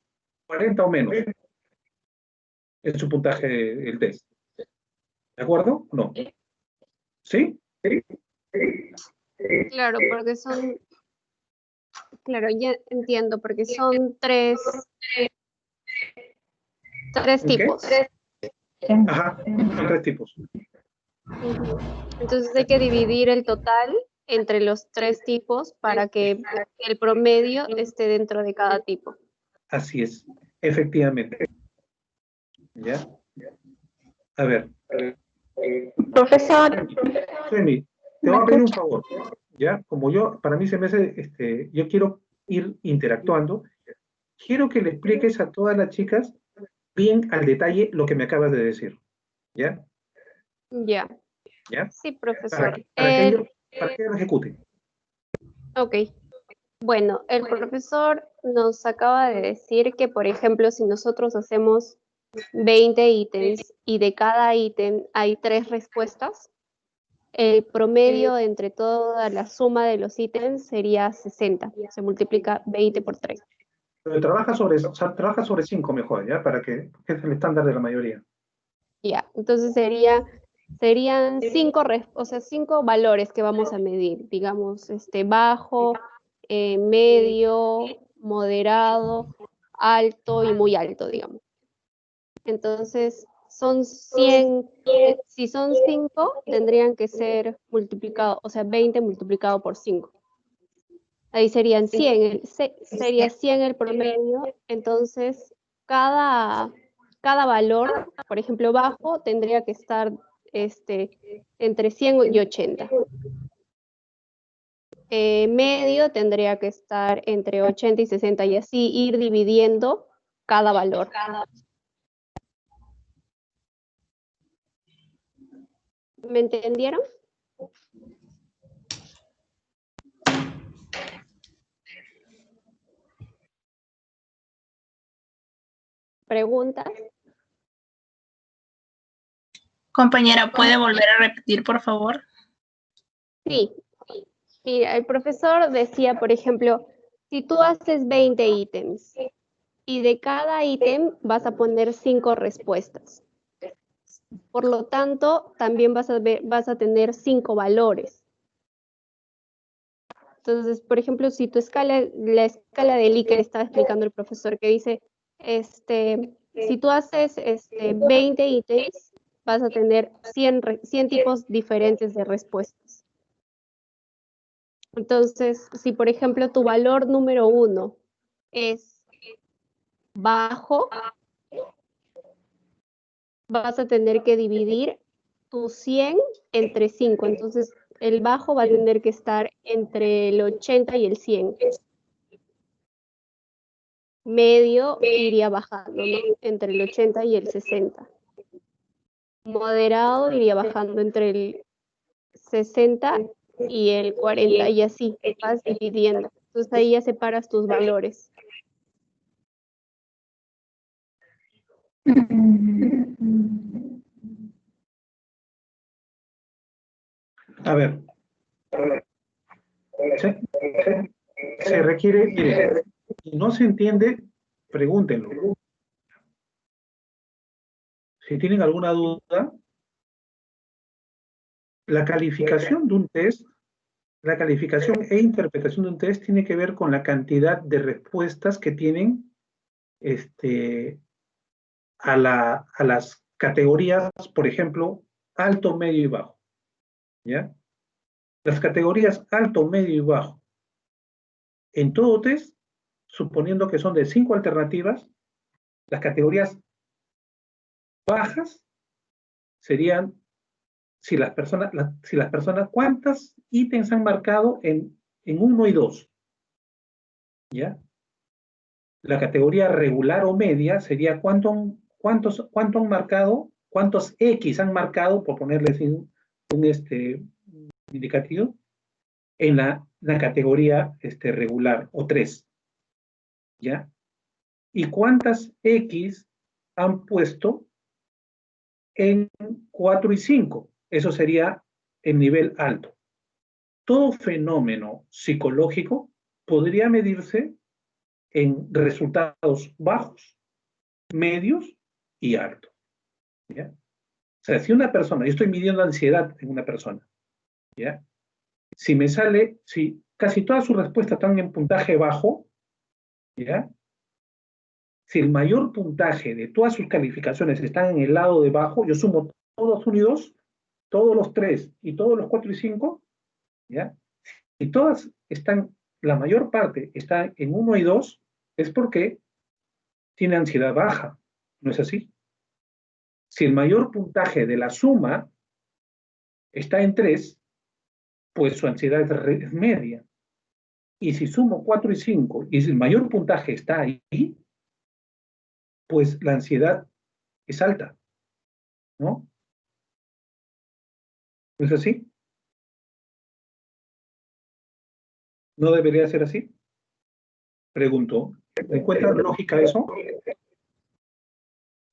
40 o menos en su puntaje el test. ¿De acuerdo? No. ¿Sí? Claro, porque son... Claro, ya entiendo, porque son 3 tipos. Ajá, son 3 tipos. Entonces hay que dividir el total entre los 3 tipos para que el promedio esté dentro de cada tipo. Así es, efectivamente. ¿Ya? A ver. Profesor. Suemi, te voy a pedir un favor. ¿Ya? Como para mí se me hace, yo quiero ir interactuando, quiero que le expliques a todas las chicas bien al detalle lo que me acabas de decir. ¿Ya? Ya. ¿Ya? Sí, profesor. Para que ellos lo ejecuten. Ok. Bueno, el profesor nos acaba de decir que, por ejemplo, si nosotros hacemos 20 ítems y de cada ítem hay 3 respuestas, el promedio entre toda la suma de los ítems sería 60. Se multiplica 20 por 3. Pero trabaja sobre 5 mejor, ¿ya? Para que es el estándar de la mayoría. Ya, entonces serían 5 valores que vamos a medir, digamos, bajo, medio, moderado, alto y muy alto, digamos. Entonces, son 100, si son 5, tendrían que ser multiplicados, o sea, 20 multiplicado por 5. Ahí serían 100, sería 100 el promedio, entonces cada valor, por ejemplo, bajo, tendría que estar entre 100 y 80. Medio tendría que estar entre 80 y 60 y así ir dividiendo cada valor. ¿Me entendieron? ¿Preguntas? Compañera, ¿puede volver a repetir, por favor? Sí. Mira, el profesor decía, por ejemplo, si tú haces 20 ítems y de cada ítem vas a poner 5 respuestas. Por lo tanto, también vas a tener 5 valores. Entonces, por ejemplo, si tu la escala de Likert que estaba explicando el profesor, que dice, si tú haces 20 ítems, vas a tener 100 tipos diferentes de respuestas. Entonces, si por ejemplo tu valor número 1 es bajo, vas a tener que dividir tu 100 entre 5. Entonces, el bajo va a tener que estar entre el 80 y el 100. Medio iría bajando, ¿no? Entre el 80 y el 60. Moderado iría bajando entre el 60 y el 40, y así vas dividiendo. Entonces ahí ya separas tus valores. A ver. Se requiere, mire, si no se entiende, pregúntenlo. Si tienen alguna duda, la calificación de un test, la calificación e interpretación de un test tiene que ver con la cantidad de respuestas que tienen a las categorías, por ejemplo, alto, medio y bajo. ¿Ya? Las categorías alto, medio y bajo, en todo test, suponiendo que son de 5 alternativas, las categorías bajas serían si las personas, ¿cuántos ítems han marcado en 1 y 2? ¿Ya? La categoría regular o media sería cuánto han marcado, cuántos X han marcado, por ponerles un indicativo, en la categoría regular o 3. ¿Ya? Y cuántas X han puesto en 4 y 5. Eso sería el nivel alto. Todo fenómeno psicológico podría medirse en resultados bajos, medios y altos. ¿Ya? O sea, si una persona, yo estoy midiendo ansiedad en una persona, ¿ya? Si me sale, si casi todas sus respuestas están en puntaje bajo, ¿ya? Si el mayor puntaje de todas sus calificaciones están en el lado de bajo, yo sumo todos unidos, todos los 3 y todos los 4 y 5, ¿ya? Si todas están, la mayor parte está en 1 y 2, es porque tiene ansiedad baja, ¿no es así? Si el mayor puntaje de la suma está en 3, pues su ansiedad es media. Y si sumo 4 y 5, y si el mayor puntaje está ahí, pues la ansiedad es alta, ¿no? ¿No es así? ¿No debería ser así? Pregunto. ¿Encuentran lógica eso?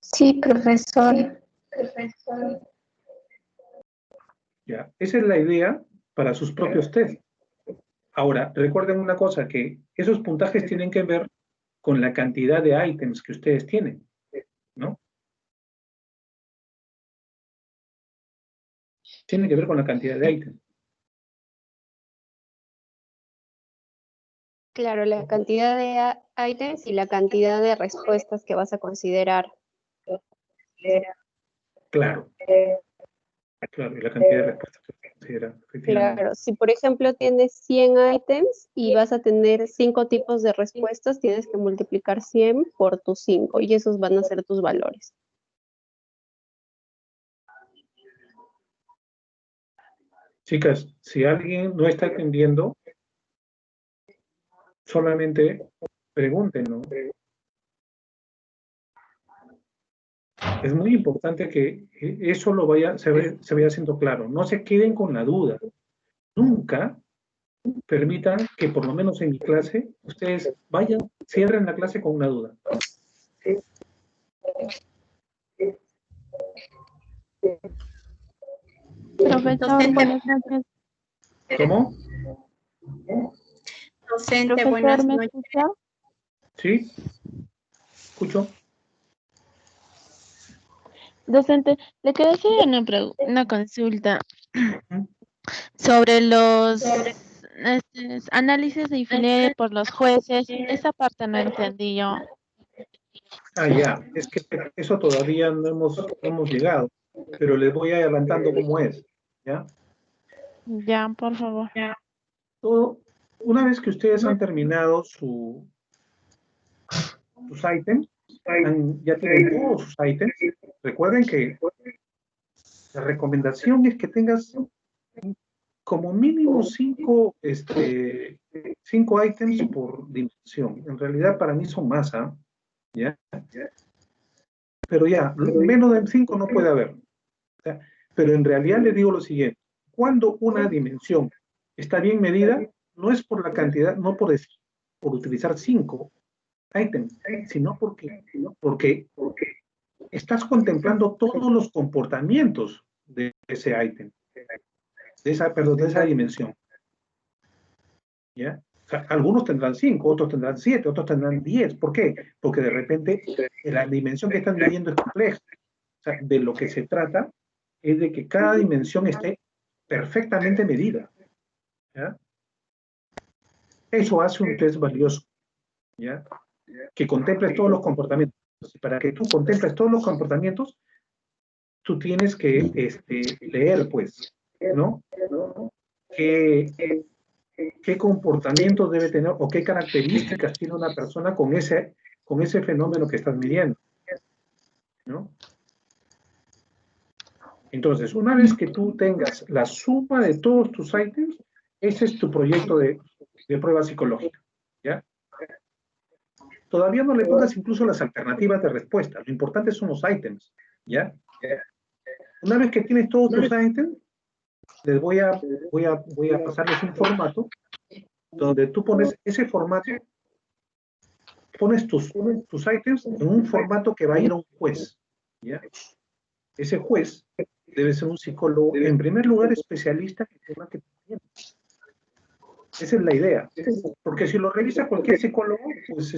Sí, profesor. Ya, esa es la idea para sus propios test. Ahora, recuerden una cosa, que esos puntajes tienen que ver con la cantidad de ítems que ustedes tienen, ¿no? Tiene que ver con la cantidad de ítems. Claro, la cantidad de ítems y la cantidad de respuestas que vas a considerar. Claro. Claro, y la cantidad de respuestas que vas a considerar. era, efectivamente. Claro, si por ejemplo tienes 100 ítems y vas a tener 5 tipos de respuestas, tienes que multiplicar 100 por tus 5 y esos van a ser tus valores. Chicas, si alguien no está entendiendo, solamente pregúntenlo. Es muy importante que eso se vaya haciendo claro. No se queden con la duda. Nunca permitan que, por lo menos en mi clase, ustedes cierren la clase con una duda. Profesor, buenas noches. ¿Cómo? Docente, Profesor, buenas ¿me noches. escucha? ¿Sí? ¿Escucho? Docente, le quería hacer una consulta sobre los análisis de infinidad por los jueces. Esa parte no entendí yo. Ah, ya. Es que eso todavía no hemos llegado, pero les voy adelantando cómo es. ¿Ya? Ya, por favor. Una vez que ustedes han terminado sus ítems, ya tienen todos sus ítems, recuerden que la recomendación es que tengas como mínimo 5 ítems por dimensión. En realidad para mí son más, ¿ah? ¿Ya? Pero ya, menos de 5 no puede haber. ¿Ya? Pero en realidad les digo lo siguiente. Cuando una dimensión está bien medida, no es por la cantidad, no por utilizar 5 ítems, sino porque estás contemplando todos los comportamientos de ese ítem, de esa dimensión. ¿Ya? O sea, algunos tendrán 5, otros tendrán 7, otros tendrán 10. ¿Por qué? Porque de repente la dimensión que están midiendo es compleja. O sea, de lo que se trata es de que cada dimensión esté perfectamente medida. ¿Ya? Eso hace un test valioso. ¿Ya? Que contemples todos los comportamientos. Para que tú contemples todos los comportamientos, tú tienes que leer, pues, ¿no? ¿Qué comportamientos debe tener o qué características tiene una persona con ese fenómeno que estás midiendo, ¿no? Entonces, una vez que tú tengas la suma de todos tus ítems, ese es tu proyecto de prueba psicológica, ¿ya? Todavía no le pongas incluso las alternativas de respuesta. Lo importante son los ítems, ¿ya? Una vez que tienes todos tus ítems, les voy a pasarles un formato donde tú pones ese formato, pones tus ítems en un formato que va a ir a un juez, ¿ya? Ese juez debe ser un psicólogo, en primer lugar, especialista en el tema que tú tienes. Esa es la idea. Porque si lo revisa cualquier psicólogo, pues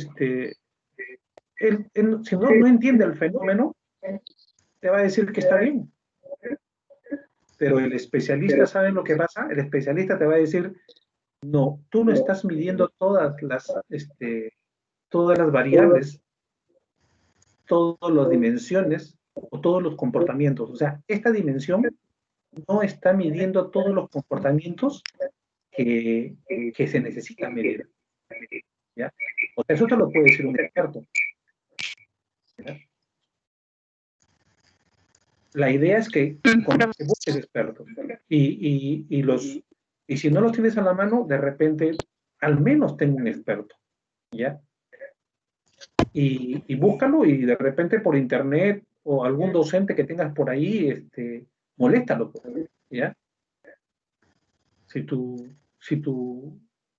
él si no entiende el fenómeno, te va a decir que está bien. Pero el especialista sabe lo que pasa, el especialista te va a decir, no, tú no estás midiendo todas las variables, todas las dimensiones o todos los comportamientos. O sea, esta dimensión no está midiendo todos los comportamientos que se necesitan medir. ¿Ya? O sea, eso te lo puede decir un experto. ¿Ya? La idea es que busques expertos. Y si no los tienes a la mano, de repente, al menos tengo un experto. ¿Ya? Y búscalo y de repente por internet o algún docente que tengas por ahí, moléstalo. ¿Ya? Si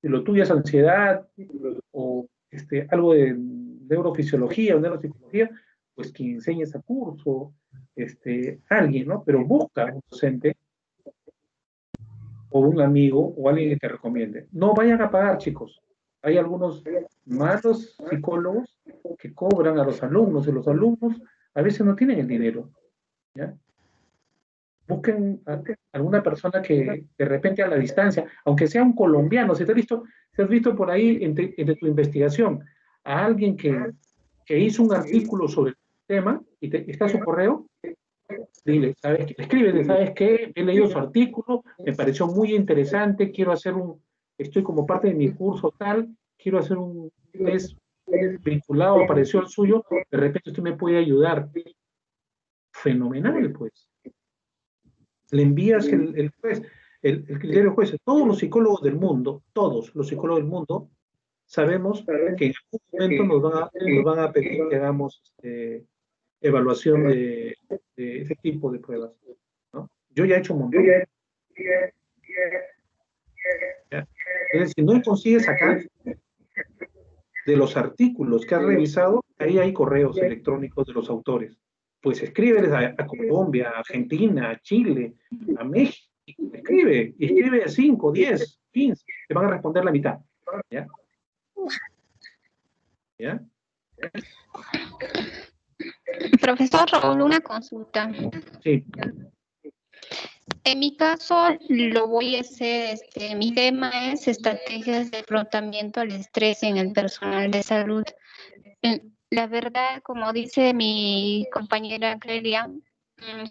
lo tuyo es ansiedad o algo de neurofisiología o neuropsicología, pues que enseñe ese curso, alguien, ¿no? Pero busca un docente o un amigo o alguien que te recomiende. No vayan a pagar, chicos. Hay algunos malos psicólogos que cobran a los alumnos y los alumnos a veces no tienen el dinero. ¿Ya? Busquen a alguna persona que de repente a la distancia, aunque sea un colombiano, si has visto por ahí entre tu investigación a alguien que hizo un artículo sobre el tema y está su correo, Dile, escríbele, ¿sabes qué? He leído su artículo, me pareció muy interesante, estoy como parte de mi curso tal, quiero hacer un test vinculado, apareció el suyo, de repente usted me puede ayudar. Fenomenal, pues. Le envías el criterio juez. Todos los psicólogos del mundo, todos los psicólogos del mundo, sabemos que en algún momento nos van a pedir que hagamos evaluación de ese tipo de pruebas, ¿no? Yo ya he hecho un montón. ¿Ya? Entonces, si no consigues acá, de los artículos que has revisado, ahí hay correos electrónicos de los autores. Pues escríbeles a Colombia, a Argentina, a Chile, a México. Escribe, y escribe 5, 10, 15, te van a responder la mitad. ¿Ya? ¿Ya? Profesor Raúl, una consulta. Sí. En mi caso, lo voy a hacer, mi tema es estrategias de afrontamiento al estrés en el personal de salud. La verdad, como dice mi compañera Clelia,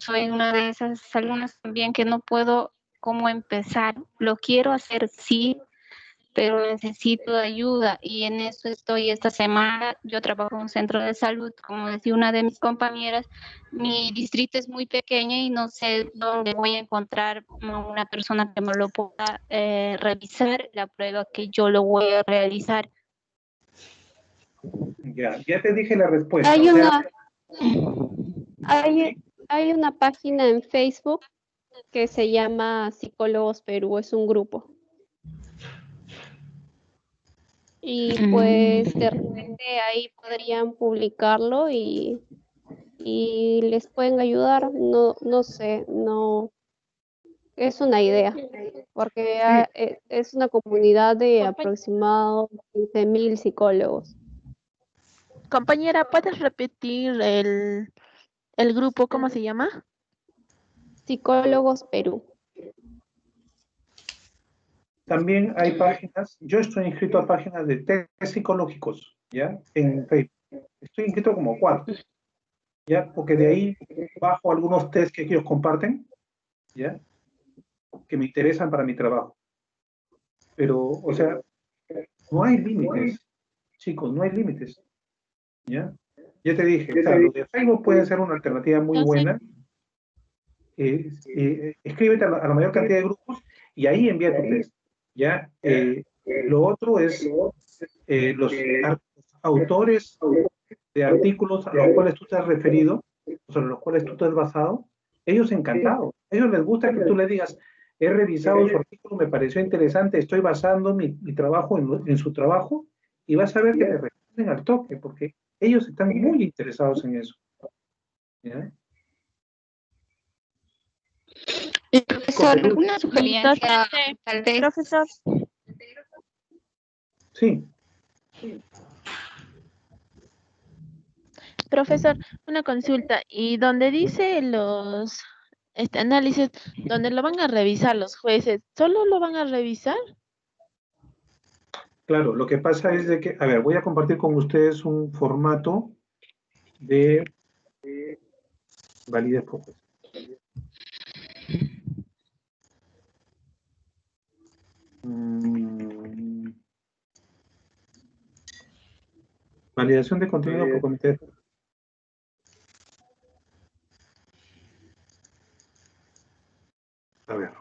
soy una de esas alumnas también que no puedo cómo empezar. Lo quiero hacer, sí, pero necesito ayuda y en eso estoy esta semana. Yo trabajo en un centro de salud, como decía una de mis compañeras, mi distrito es muy pequeño y no sé dónde voy a encontrar una persona que me lo pueda revisar la prueba que yo lo voy a realizar. Ya te dije la respuesta. Hay una página en Facebook que se llama Psicólogos Perú, es un grupo. Y pues de repente ahí podrían publicarlo y les pueden ayudar. No sé, no es una idea, porque es una comunidad de aproximadamente 15.000 psicólogos. Compañera, ¿puedes repetir el grupo, cómo se llama? Psicólogos Perú. También hay páginas, yo estoy inscrito a páginas de test psicológicos, ¿ya? En Facebook. Estoy inscrito como 4, ¿ya? Porque de ahí bajo algunos test que ellos comparten, ¿ya? Que me interesan para mi trabajo. Pero, o sea, no hay límites, chicos, no hay límites, ¿ya? Ya te dije, o sea, lo de Facebook puede ser una alternativa muy buena. Escríbete a la mayor cantidad de grupos y ahí envía tu test, ¿ya? Lo otro es los autores de artículos a los cuales tú te has referido, sobre los cuales tú te has basado, ellos encantados. A ellos les gusta que tú le digas, he revisado su artículo, me pareció interesante, estoy basando mi trabajo en su trabajo, y vas a ver que te responden al toque, porque ellos están muy interesados en eso. ¿Ya? Profesor, ¿alguna sugerencia? Tal vez. Profesor. Sí. Profesor, una consulta. ¿Y donde dice los análisis, donde lo van a revisar los jueces, solo lo van a revisar? Claro, lo que pasa es de que, a ver, voy a compartir con ustedes un formato de validez propuesta. Validación de contenido por comité. A ver.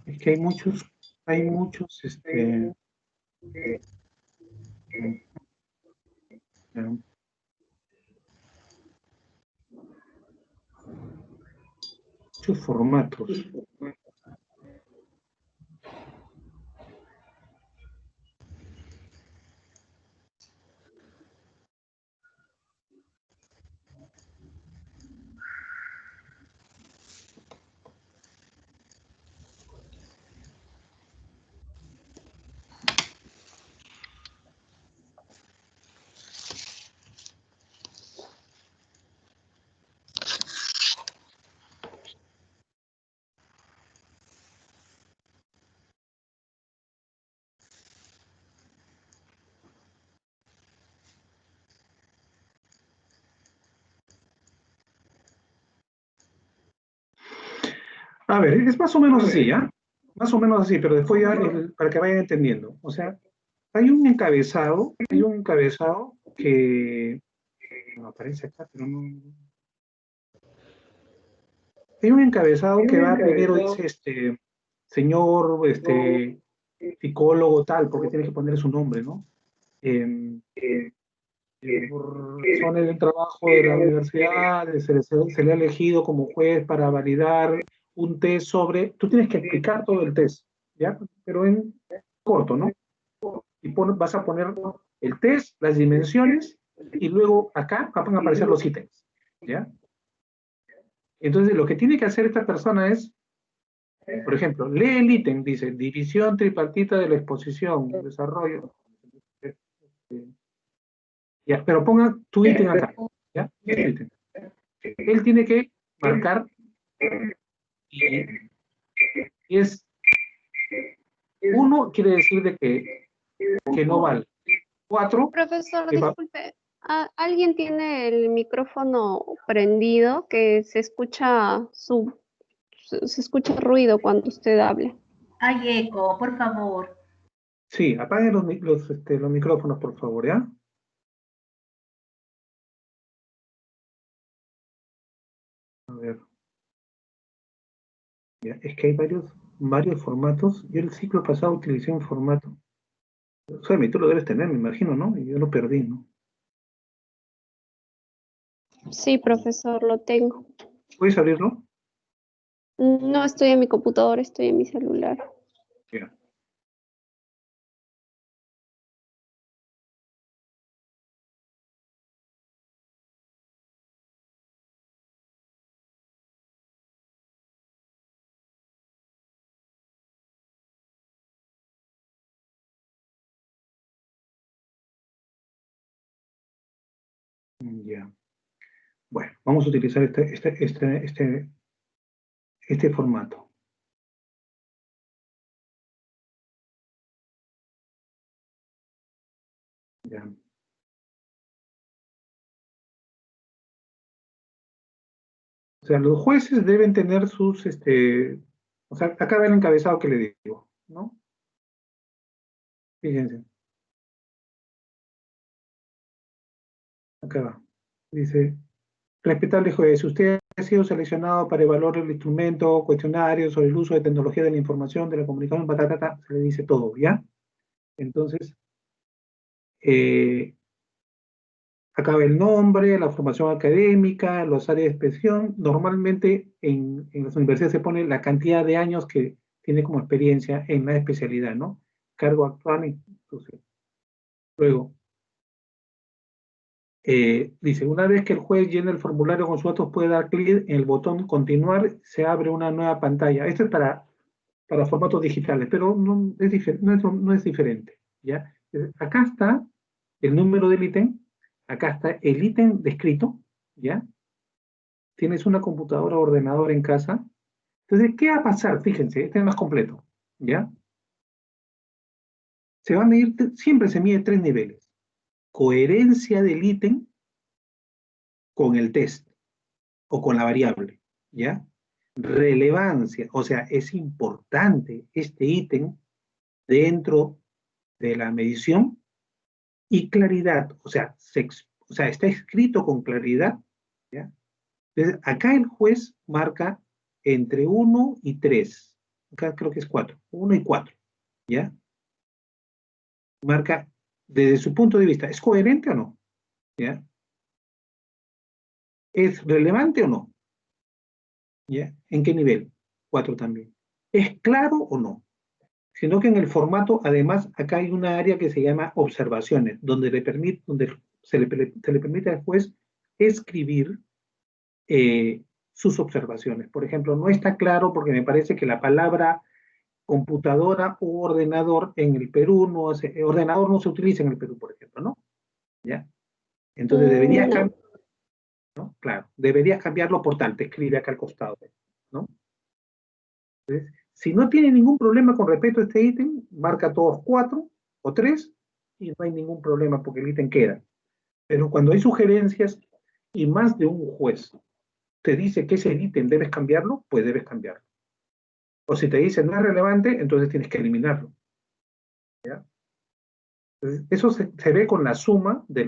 Es que hay muchos, muchos formatos. A ver, es más o menos así, ¿ya? Más o menos así, pero después ya, para que vayan entendiendo. O sea, hay un encabezado que... No aparece acá, pero no... Hay un encabezado que va primero, dice, señor, psicólogo tal, porque tiene que poner su nombre, ¿no? Por razones del trabajo de la universidad, se le ha elegido como juez para validar un test sobre, tú tienes que explicar todo el test, ¿ya? Pero en corto, ¿no? Y vas a poner el test, las dimensiones, y luego acá van a aparecer los ítems, ¿ya? Entonces lo que tiene que hacer esta persona es, por ejemplo, lee el ítem, dice, división tripartita de la exposición, desarrollo, ya, pero ponga tu ítem acá, ¿ya? Este ítem. Él tiene que marcar y es 1 quiere decir de que no vale. 4. Profesor, disculpe, ¿alguien tiene el micrófono prendido que se escucha ruido cuando usted habla? Hay eco, por favor. Sí, apaguen los micrófonos, por favor, ¿ya? A ver. Ya, es que hay varios formatos. Yo el ciclo pasado utilicé un formato. Suemi, tú lo debes tener, me imagino, ¿no? Y yo lo perdí, ¿no? Sí, profesor, lo tengo. ¿Puedes abrirlo? No estoy en mi computadora, estoy en mi celular. Ya. Ya. Bueno, vamos a utilizar este formato. Ya. O sea, los jueces deben tener sus, o sea, acá va el encabezado que le digo, ¿no? Fíjense. Acá va. Dice, respetable juez, usted ha sido seleccionado para evaluar el instrumento, cuestionario sobre el uso de tecnología de la información, de la comunicación, patata, se le dice todo, ¿ya? Entonces, acá va el nombre, la formación académica, las áreas de expresión. Normalmente en las universidades se pone la cantidad de años que tiene como experiencia en la especialidad, ¿no? Cargo actual, inclusive. Luego, dice, una vez que el juez llene el formulario con sus datos, puede dar clic en el botón continuar, se abre una nueva pantalla. Esto es para formatos digitales, pero no es diferente, ¿ya? Acá está el número del ítem, acá está el ítem descrito, ¿ya? Tienes una computadora o ordenador en casa. Entonces, ¿qué va a pasar? Fíjense, este es más completo, ¿ya? Se va a medir, siempre se mide 3 niveles. Coherencia del ítem con el test o con la variable, ¿ya? Relevancia, o sea, es importante este ítem dentro de la medición, y claridad, o sea, está escrito con claridad, ¿ya? Entonces, acá el juez marca entre 1 y 3, acá creo que es 4, 1 y 4, ¿ya? Marca desde su punto de vista, ¿es coherente o no? ¿Ya? ¿Es relevante o no? ¿Ya? ¿En qué nivel? 4 también. ¿Es claro o no? Sino que en el formato, además, acá hay una área que se llama observaciones, donde se le permite al juez escribir sus observaciones. Por ejemplo, no está claro porque me parece que la palabra computadora o ordenador en el Perú, ordenador no se utiliza en el Perú, por ejemplo, ¿no? ¿Ya? Entonces deberías cambiar, ¿no? Claro, deberías cambiarlo por tal, te escribe acá al costado, ¿no? Entonces, si no tiene ningún problema con respecto a este ítem, marca todos 4 o 3 y no hay ningún problema porque el ítem queda. Pero cuando hay sugerencias y más de un juez te dice que ese ítem debes cambiarlo, pues debes cambiarlo. O si te dice no es relevante, entonces tienes que eliminarlo. ¿Ya? Entonces, eso se ve con la suma de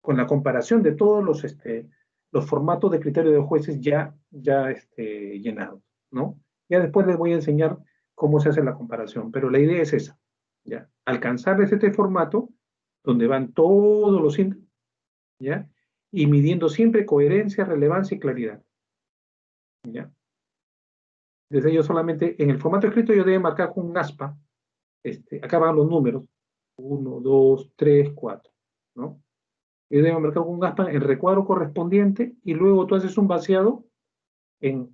con la comparación de todos los formatos de criterio de jueces ya llenados, ¿no? Ya después les voy a enseñar cómo se hace la comparación, pero la idea es esa, ¿ya? Alcanzarles este formato donde van todos los índices, ¿ya? Y midiendo siempre coherencia, relevancia y claridad, ¿ya? Desde yo solamente, en el formato escrito yo debo marcar con un aspa, acá van los números, 1, 2, 3, 4, ¿no? Yo debo marcar con un aspa el recuadro correspondiente y luego tú haces un vaciado en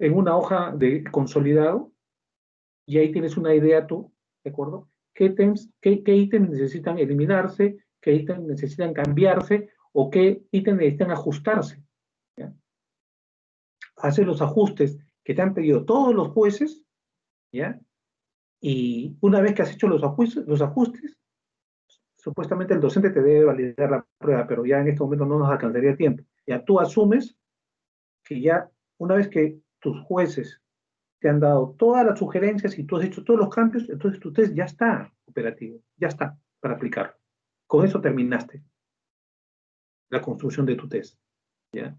una hoja de consolidado y ahí tienes una idea tú, ¿de acuerdo? ¿Qué ítems necesitan eliminarse? ¿Qué ítems necesitan cambiarse? ¿O qué ítems necesitan ajustarse? ¿Ya? Haces los ajustes que te han pedido todos los jueces, ¿ya? Y una vez que has hecho los ajustes, supuestamente el docente te debe validar la prueba, pero ya en este momento no nos alcanzaría tiempo. Ya tú asumes que ya una vez que tus jueces te han dado todas las sugerencias y tú has hecho todos los cambios, entonces tu test ya está operativo, ya está para aplicar. Con eso terminaste la construcción de tu test. ¿Ya?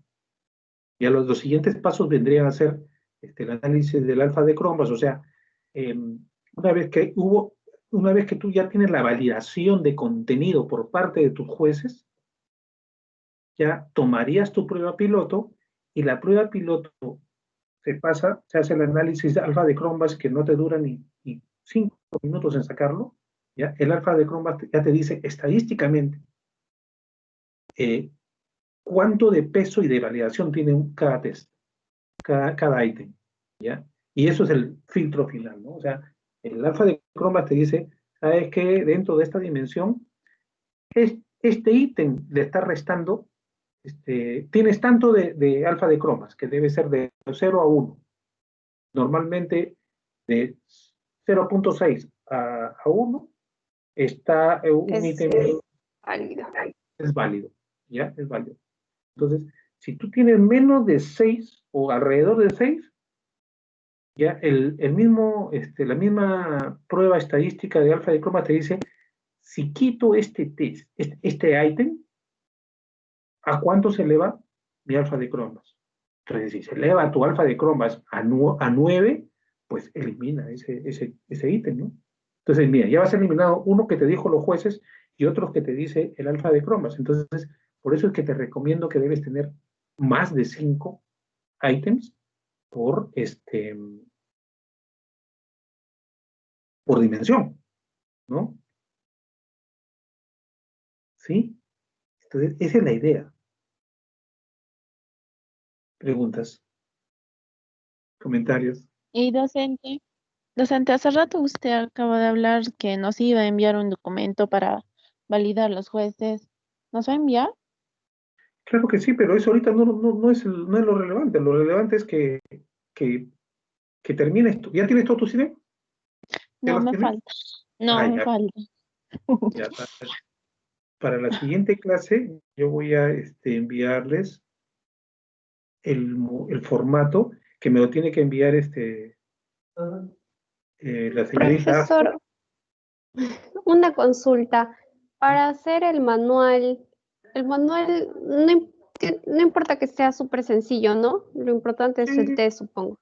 Y a los siguientes pasos vendrían a ser el análisis del alfa de Cronbachs, o sea, una vez que tú ya tienes la validación de contenido por parte de tus jueces, ya tomarías tu prueba piloto y la prueba piloto se hace el análisis de alfa de Cronbachs que no te dura ni 5 minutos en sacarlo, ¿ya? El alfa de Cronbachs ya te dice estadísticamente cuánto de peso y de validación tiene cada test, cada ítem, ¿ya? Y eso es el filtro final, ¿no? O sea, el alfa de Cronbachs te dice, ¿sabes qué? Dentro de esta dimensión, este ítem le está restando, tienes tanto de alfa de Cronbachs, que debe ser de 0 a 1. Normalmente de 0.6 a 1 está un ítem válido. Es válido, ¿ya? Es válido. Entonces, si tú tienes menos de 6 o alrededor de 6, ya la misma prueba estadística de alfa de Cronbachs te dice, si quito este test, este ítem, ¿a cuánto se eleva mi alfa de Cronbachs? Entonces, si se eleva tu alfa de Cronbachs a 9, pues elimina ese ítem, ¿no? Entonces, mira, ya vas eliminado uno que te dijo los jueces y otros que te dice el alfa de Cronbachs. Entonces, por eso es que te recomiendo que debes tener más de 5 ítems por dimensión, ¿no? ¿Sí? Entonces, esa es la idea. Preguntas, comentarios. Y docente, hace rato usted acaba de hablar que nos iba a enviar un documento para validar los jueces. ¿Nos va a enviar? Claro que sí, pero eso ahorita no es lo relevante. Lo relevante es que termines. ¿Ya tienes todos tus ideas? No, me falta. No, me falta. Ya está. Para la siguiente clase, yo voy a enviarles el formato que me lo tiene que enviar la señorita. Profesor, una consulta. Para hacer el manual no importa que sea súper sencillo, ¿no? Lo importante es el test, supongo.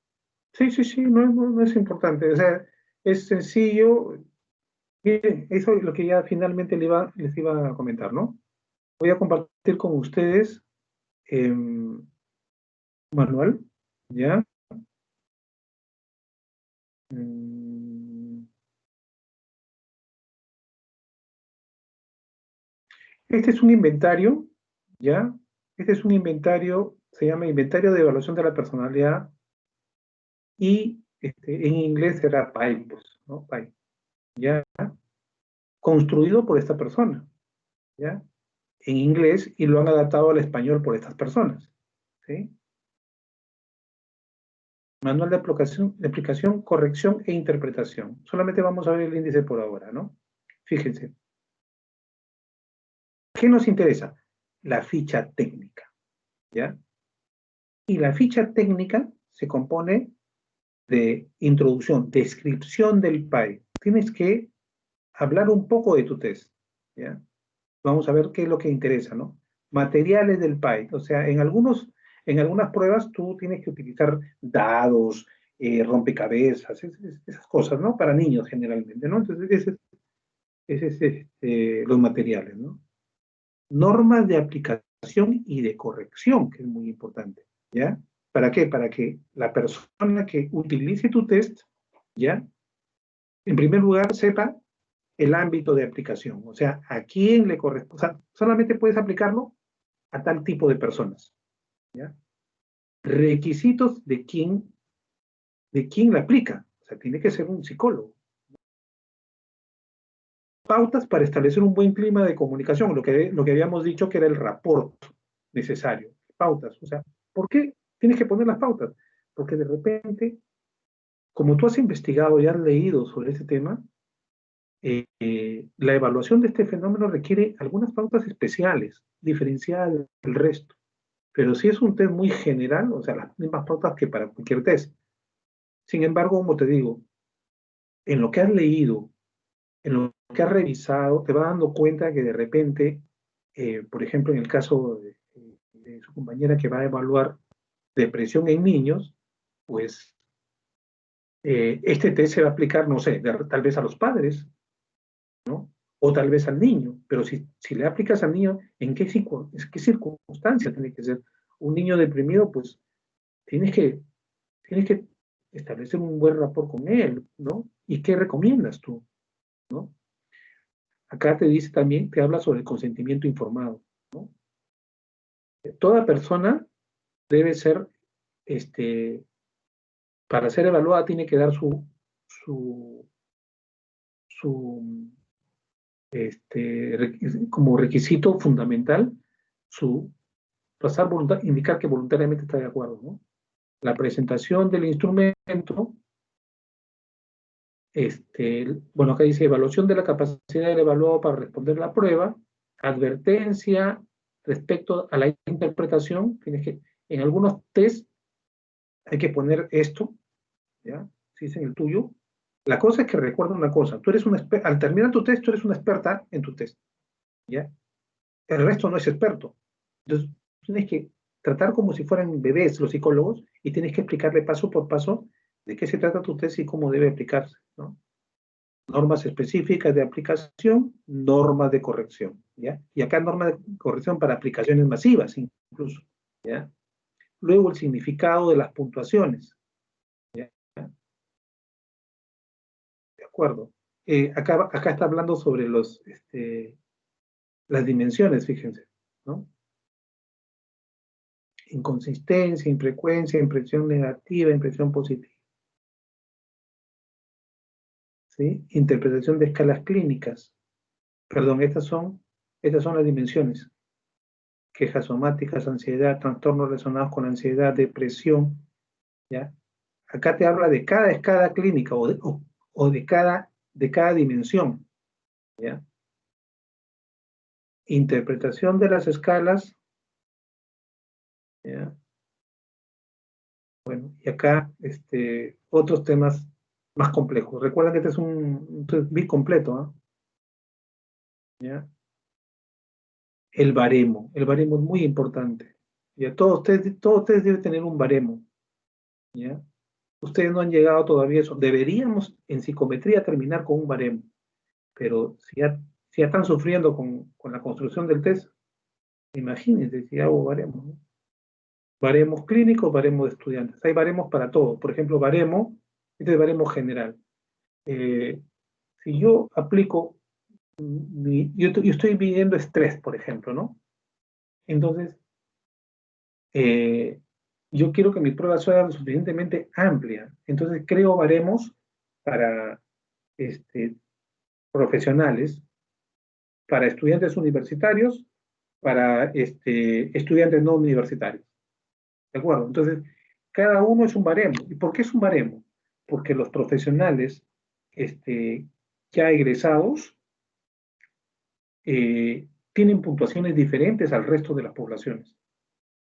Sí, no es importante. O sea, es sencillo. Miren, eso es lo que ya finalmente les iba a comentar, ¿no? Voy a compartir con ustedes manual, ¿ya? Este es un inventario, ¿ya? Este es un inventario, se llama Inventario de Evaluación de la Personalidad y en inglés será PAI, pues, ¿no? PAI, ¿ya? Construido por esta persona, ¿ya? En inglés y lo han adaptado al español por estas personas, ¿sí? Manual de aplicación, corrección e interpretación. Solamente vamos a ver el índice por ahora, ¿no? Fíjense. ¿Qué nos interesa? La ficha técnica, ¿ya? Y la ficha técnica se compone de introducción, descripción del PAE. Tienes que hablar un poco de tu test, ¿ya? Vamos a ver qué es lo que interesa, ¿no? Materiales del PAE. O sea, en algunas pruebas tú tienes que utilizar dados, rompecabezas, esas cosas, ¿no? Para niños generalmente, ¿no? Entonces, ese es los materiales, ¿no? Normas de aplicación y de corrección, que es muy importante, ¿ya? ¿Para qué? Para que la persona que utilice tu test, ¿ya? En primer lugar, sepa el ámbito de aplicación, o sea, a quién le corresponde. O sea, solamente puedes aplicarlo a tal tipo de personas, ¿ya? Requisitos de quién la aplica, o sea, tiene que ser un psicólogo. Pautas para establecer un buen clima de comunicación, lo que habíamos dicho que era el rapport necesario. Pautas, o sea, ¿por qué tienes que poner las pautas? Porque de repente, como tú has investigado y has leído sobre este tema, la evaluación de este fenómeno requiere algunas pautas especiales, diferenciadas del resto. Pero si es un test muy general, o sea, las mismas pautas que para cualquier test. Sin embargo, como te digo, en lo que has leído, en lo que has revisado, te vas dando cuenta que de repente, por ejemplo, en el caso de su compañera que va a evaluar depresión en niños, pues este test se va a aplicar, no sé, tal vez a los padres, ¿no? O tal vez al niño, pero si le aplicas al niño, ¿en qué circunstancia tiene que ser? Un niño deprimido, pues tienes que establecer un buen rapport con él, ¿no? ¿Y qué recomiendas tú? ¿No? Acá te dice también, te habla sobre el consentimiento informado, ¿no? Toda persona debe ser, para ser evaluada tiene que dar como requisito fundamental, indicar que voluntariamente está de acuerdo, ¿no? La presentación del instrumento, bueno, acá dice evaluación de la capacidad del evaluado para responder la prueba, advertencia respecto a la interpretación, en algunos test hay que poner esto, ¿ya? Si es en el tuyo. La cosa es que recuerda una cosa, tú eres al terminar tu test, tú eres una experta en tu test, ¿ya? El resto no es experto. Entonces, tienes que tratar como si fueran bebés los psicólogos y tienes que explicarle paso por paso de qué se trata tu test y cómo debe aplicarse, ¿no? Normas específicas de aplicación, normas de corrección, ¿ya? Y acá normas de corrección para aplicaciones masivas, incluso, ¿ya? Luego el significado de las puntuaciones, ¿ya? De acuerdo. Acá está hablando sobre las dimensiones, fíjense, ¿no? Inconsistencia, infrecuencia, impresión negativa, impresión positiva. ¿Sí? Interpretación de escalas clínicas. Perdón, estas son las dimensiones. Quejas somáticas, ansiedad, trastornos relacionados con ansiedad, depresión, ¿ya? Acá te habla de cada escala clínica o de cada dimensión, ¿ya? Interpretación de las escalas, ¿ya? Bueno, y acá otros temas más complejos. Recuerda que este es un bit completo, ¿eh? ¿Ya? El baremo es muy importante. ¿Ya? Todos ustedes deben tener un baremo, ¿ya? Ustedes no han llegado todavía a eso. Deberíamos en psicometría terminar con un baremo, pero si ya están sufriendo con la construcción del test, imagínense si hago baremos, ¿no? Baremos clínicos, baremos de estudiantes. Hay baremos para todo. Por ejemplo, este es baremo general. Si yo aplico, yo estoy midiendo estrés, por ejemplo, ¿no? Entonces, yo quiero que mi prueba sea lo suficientemente amplia. Entonces, creo baremos para profesionales, para estudiantes universitarios, para estudiantes no universitarios. ¿De acuerdo? Entonces, cada uno es un baremo. ¿Y por qué es un baremo? Porque los profesionales ya egresados tienen puntuaciones diferentes al resto de las poblaciones.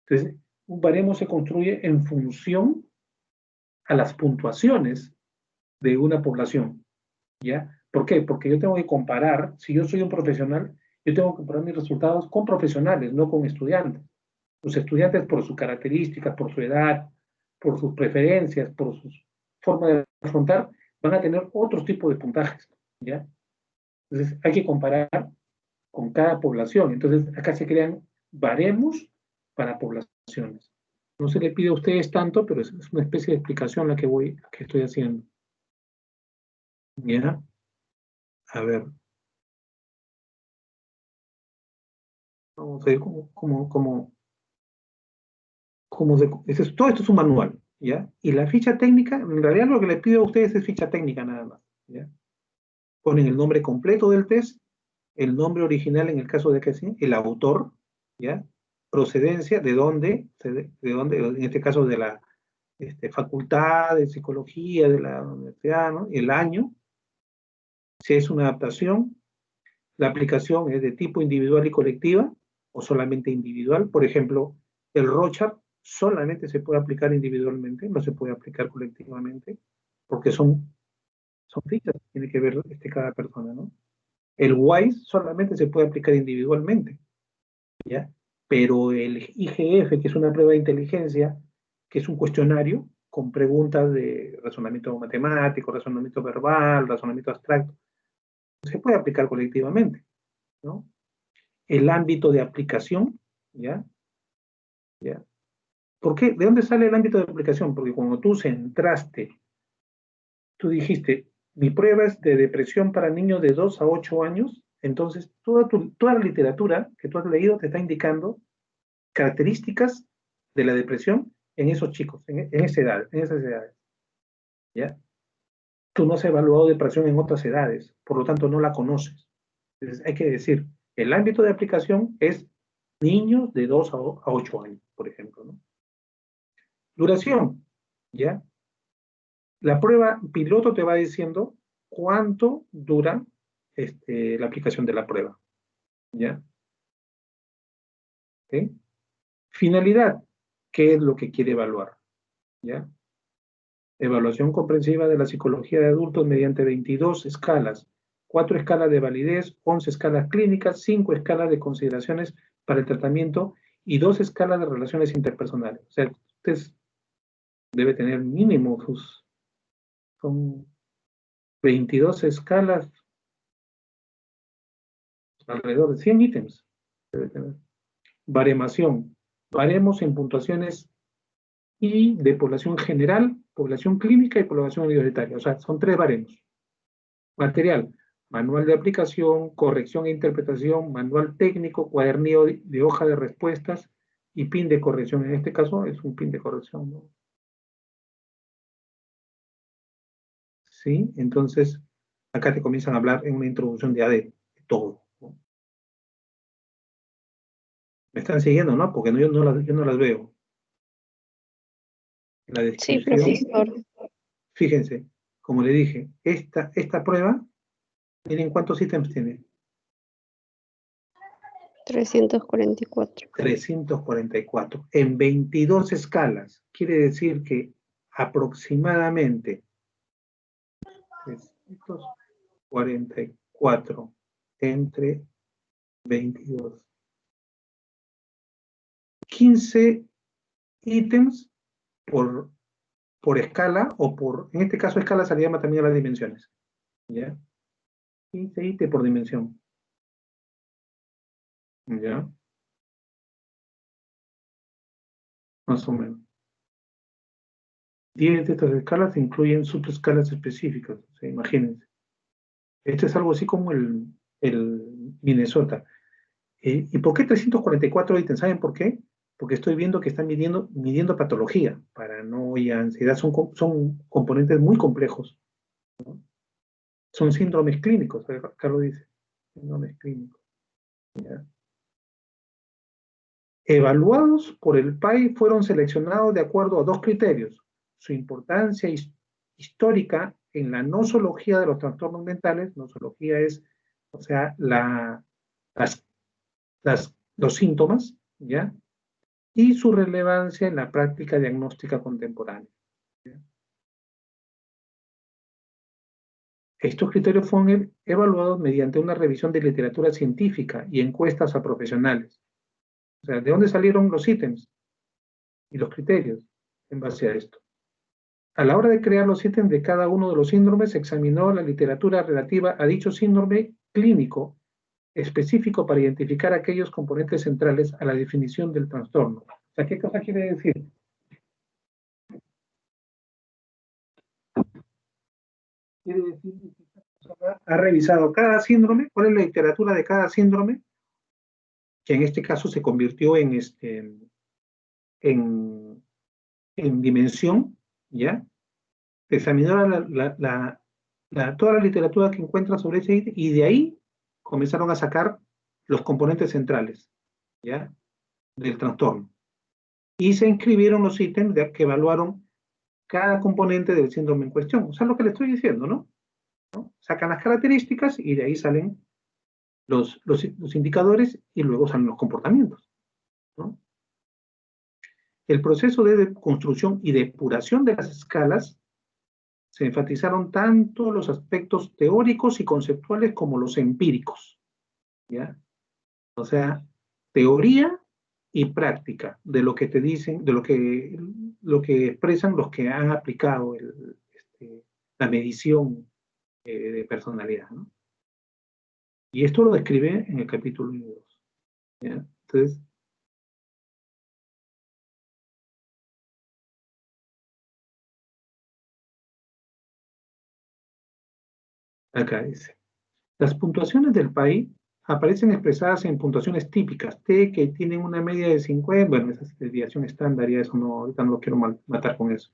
Entonces, un baremo se construye en función a las puntuaciones de una población, ¿ya? ¿Por qué? Porque yo tengo que comparar, si yo soy un profesional, yo tengo que comparar mis resultados con profesionales, no con estudiantes. Los estudiantes, por sus características, por su edad, por sus preferencias, por su forma de afrontar, van a tener otros tipos de puntajes, ¿ya? Entonces, hay que comparar con cada población. Entonces, acá se crean baremos para poblaciones. No se le pide a ustedes tanto, pero es una especie de explicación la que estoy haciendo. ¿Ya? A ver. Vamos a ver todo esto es un manual, ¿ya? Y la ficha técnica, en realidad lo que les pido a ustedes es ficha técnica nada más, ¿ya? Ponen el nombre completo del test, el nombre original en el caso de que sí, el autor, ¿ya? Procedencia, de dónde, en este caso de la facultad de psicología de la universidad, ¿no? El año, si es una adaptación, la aplicación es de tipo individual y colectiva, o solamente individual. Por ejemplo, el Rorschach solamente se puede aplicar individualmente, no se puede aplicar colectivamente, porque son fichas que tiene que ver cada persona, ¿no? El WISE solamente se puede aplicar individualmente, ¿ya? Pero el IGF, que es una prueba de inteligencia, que es un cuestionario con preguntas de razonamiento matemático, razonamiento verbal, razonamiento abstracto, se puede aplicar colectivamente, ¿no? El ámbito de aplicación, ¿ya? ¿Ya? ¿Por qué? ¿De dónde sale el ámbito de aplicación? Porque cuando tú centraste, tú dijiste, mi prueba es de depresión para niños de 2 a 8 años, entonces toda la literatura que tú has leído te está indicando características de la depresión en esos chicos, en esas edades, ¿ya? Tú no has evaluado depresión en otras edades, por lo tanto no la conoces. Entonces hay que decir, el ámbito de aplicación es niños de 2 a 8 años, por ejemplo, ¿no? Duración, ¿ya? La prueba piloto te va diciendo cuánto dura la aplicación de la prueba, ¿ya? ¿Okay? Finalidad, ¿qué es lo que quiere evaluar? ¿Ya? Evaluación comprensiva de la psicología de adultos mediante 22 escalas, 4 escalas de validez, 11 escalas clínicas, 5 escalas de consideraciones para el tratamiento y 2 escalas de relaciones interpersonales. O sea, usted debe tener mínimo son 22 escalas, alrededor de 100 ítems. Debe tener. Baremación. Baremos en puntuaciones y de población general, población clínica y población universitaria. O sea, son 3 baremos. Material. Manual de aplicación, corrección e interpretación, manual técnico, cuadernillo de hoja de respuestas y pin de corrección. En este caso es un pin de corrección, ¿no? ¿Sí? Entonces, acá te comienzan a hablar en una introducción de todo, ¿no? Me están siguiendo, ¿no? Porque yo no las veo. La descripción. Sí, profesor. Fíjense, como le dije, esta prueba, miren cuántos ítems tiene. 344. 344. En 22 escalas. Quiere decir que aproximadamente 344 entre 22. 15 ítems por escala, en este caso escala se le llama también a las dimensiones. ¿Ya? 15 ítems por dimensión. ¿Ya? Más o menos. 10 de estas escalas incluyen subescalas específicas. O sea, imagínense. Esto es algo así como el Minnesota. ¿Y por qué 344 ítems? ¿Saben por qué? Porque estoy viendo que están midiendo patología, paranoia, ansiedad, son componentes muy complejos, ¿no? Son síndromes clínicos, acá lo dice, síndromes clínicos. ¿Ya? Evaluados por el PAI fueron seleccionados de acuerdo a 2 criterios: su importancia histórica en la nosología de los trastornos mentales. Nosología es, o sea, los síntomas, ¿ya? Y su relevancia en la práctica diagnóstica contemporánea, ¿ya? Estos criterios fueron evaluados mediante una revisión de literatura científica y encuestas a profesionales. O sea, ¿de dónde salieron los ítems y los criterios en base a esto? A la hora de crear los ítems de cada uno de los síndromes, se examinó la literatura relativa a dicho síndrome clínico específico para identificar aquellos componentes centrales a la definición del trastorno. O sea, ¿qué cosa quiere decir? Quiere decir que esta persona ha revisado cada síndrome, cuál es la literatura de cada síndrome, que en este caso se convirtió en dimensión, ¿ya? Examinó toda la literatura que encuentra sobre ese ítem y de ahí comenzaron a sacar los componentes centrales, ¿ya? Del trastorno. Y se inscribieron los ítems que evaluaron cada componente del síndrome en cuestión. O sea, lo que le estoy diciendo, ¿no? Sacan las características y de ahí salen los indicadores y luego salen los comportamientos, ¿no? El proceso de construcción y depuración de las escalas se enfatizaron tanto los aspectos teóricos y conceptuales como los empíricos, ¿ya? O sea, teoría y práctica de lo que te dicen, de lo que expresan los que han aplicado la medición de personalidad, ¿no? Y esto lo describe en el capítulo 1 y 2, ¿ya? Entonces, acá dice, las puntuaciones del PAI aparecen expresadas en puntuaciones típicas, T, que tienen una media de 50, bueno, esa es desviación estándar, y eso no, ahorita no lo quiero matar con eso.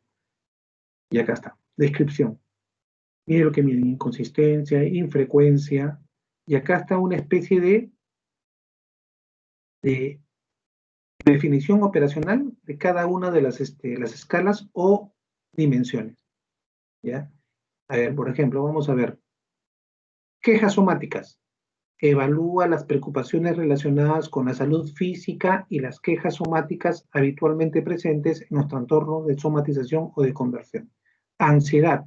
Y acá está, descripción. Mire lo que miden, inconsistencia, infrecuencia, y acá está una especie de definición operacional de cada una de las escalas o dimensiones, ¿ya? A ver, por ejemplo, vamos a ver, quejas somáticas. Evalúa las preocupaciones relacionadas con la salud física y las quejas somáticas habitualmente presentes en los trastornos de somatización o de conversión. Ansiedad.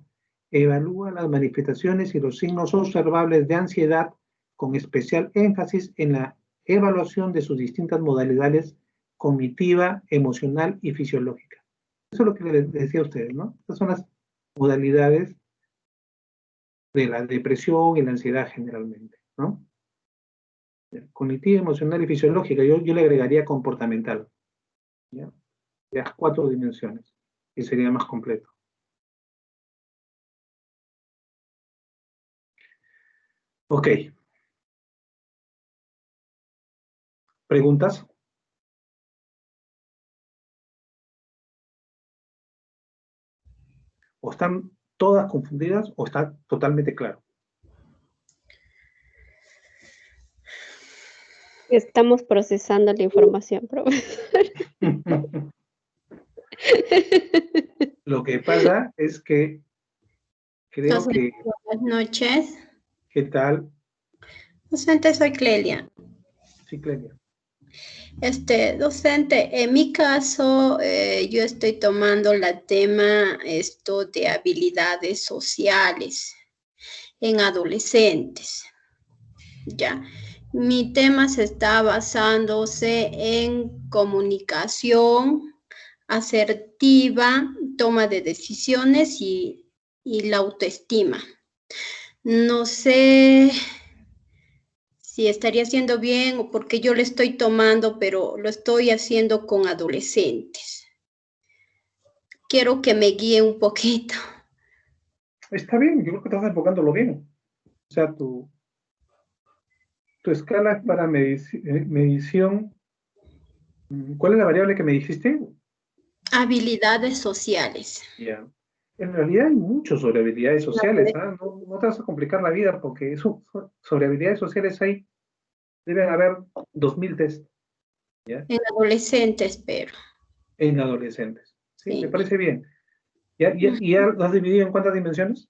Evalúa las manifestaciones y los signos observables de ansiedad con especial énfasis en la evaluación de sus distintas modalidades cognitiva, emocional y fisiológica. Eso es lo que les decía a ustedes, ¿no? Estas son las modalidades de la depresión y la ansiedad generalmente, ¿no? Cognitiva, emocional y fisiológica, yo le agregaría comportamental, ¿ya? De las 4 dimensiones, y sería más completo. Ok. ¿Preguntas? ¿O están todas confundidas o está totalmente claro? Estamos procesando la información, profesor. Lo que pasa es que creo que... Buenas noches. ¿Qué tal? Docente, soy Clelia. Sí, Clelia. Docente, en mi caso, yo estoy tomando el tema de habilidades sociales en adolescentes. Ya. Mi tema se está basándose en comunicación asertiva, toma de decisiones y la autoestima. No sé si estaría haciendo bien o porque yo lo estoy tomando, pero lo estoy haciendo con adolescentes. Quiero que me guíe un poquito. Está bien, yo creo que estás enfocándolo bien. O sea, tu escala es para medición. ¿Cuál es la variable que me dijiste? Habilidades sociales. Ya. En realidad hay mucho sobre habilidades sociales, ¿ah? No te vas a complicar la vida porque eso, sobre habilidades sociales deben haber 2000 test. ¿Ya? En adolescentes, pero. En adolescentes. Sí, Sí. me parece bien. ¿Ya lo has dividido en cuántas dimensiones?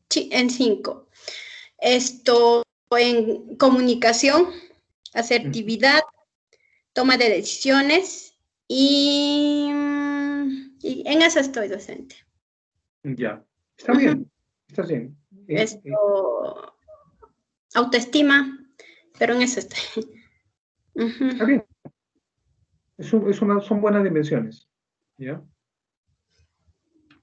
Sí, en 5. En comunicación, asertividad, toma de decisiones y en eso estoy, docente. Ya, está bien, está bien. autoestima, pero en eso está. Está bien. Son buenas dimensiones. ¿Ya?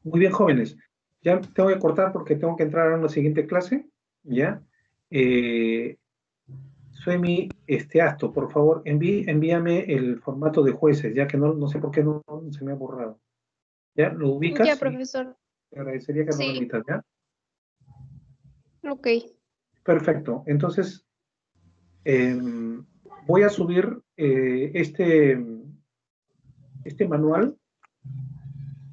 Muy bien, jóvenes. Ya tengo que cortar porque tengo que entrar a una siguiente clase. ¿Ya? Suemi Asto, por favor, envíame el formato de jueces, ya que no sé por qué no se me ha borrado. ¿Ya? ¿Lo ubicas? Ya, profesor. Te agradecería que Sí. lo repitas, ¿ya? Ok. Perfecto. Entonces, voy a subir este manual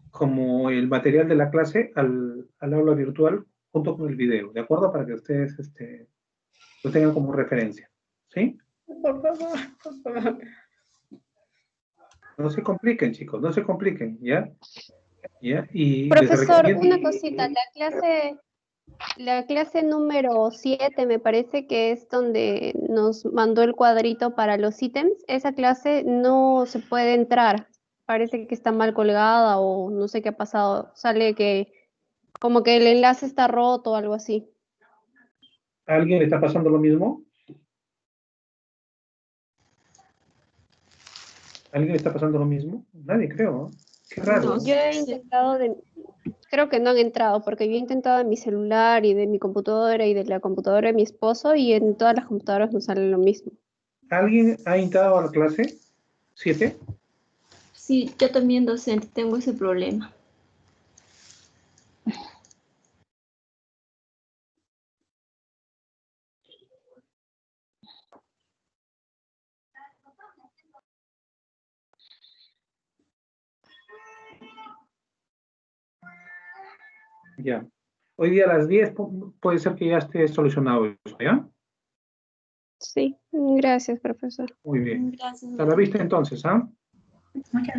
como el material de la clase al aula virtual junto con el video, ¿de acuerdo? Para que ustedes lo tengan como referencia. ¿Sí? Por favor, por favor. No se compliquen, chicos, no se compliquen, ¿ya? ¿Ya? Y Profesor, les recomiendo... una cosita, la clase número 7 me parece que es donde nos mandó el cuadrito para los ítems. Esa clase no se puede entrar. Parece que está mal colgada o no sé qué ha pasado. Sale que como que el enlace está roto o algo así. ¿A alguien le está pasando lo mismo? ¿A alguien le está pasando lo mismo? Nadie, creo, ¿no? Qué raro. No, yo he intentado creo que no han entrado, porque yo he intentado en mi celular y de mi computadora y de la computadora de mi esposo y en todas las computadoras nos sale lo mismo. ¿Alguien ha entrado a la clase 7? Sí, yo también docente tengo ese problema. Ya. Hoy día a las 10 puede ser que ya esté solucionado eso, ¿ya? Sí, gracias, profesor. Muy bien. Gracias. A la vista entonces, ¿ah? Muchas gracias.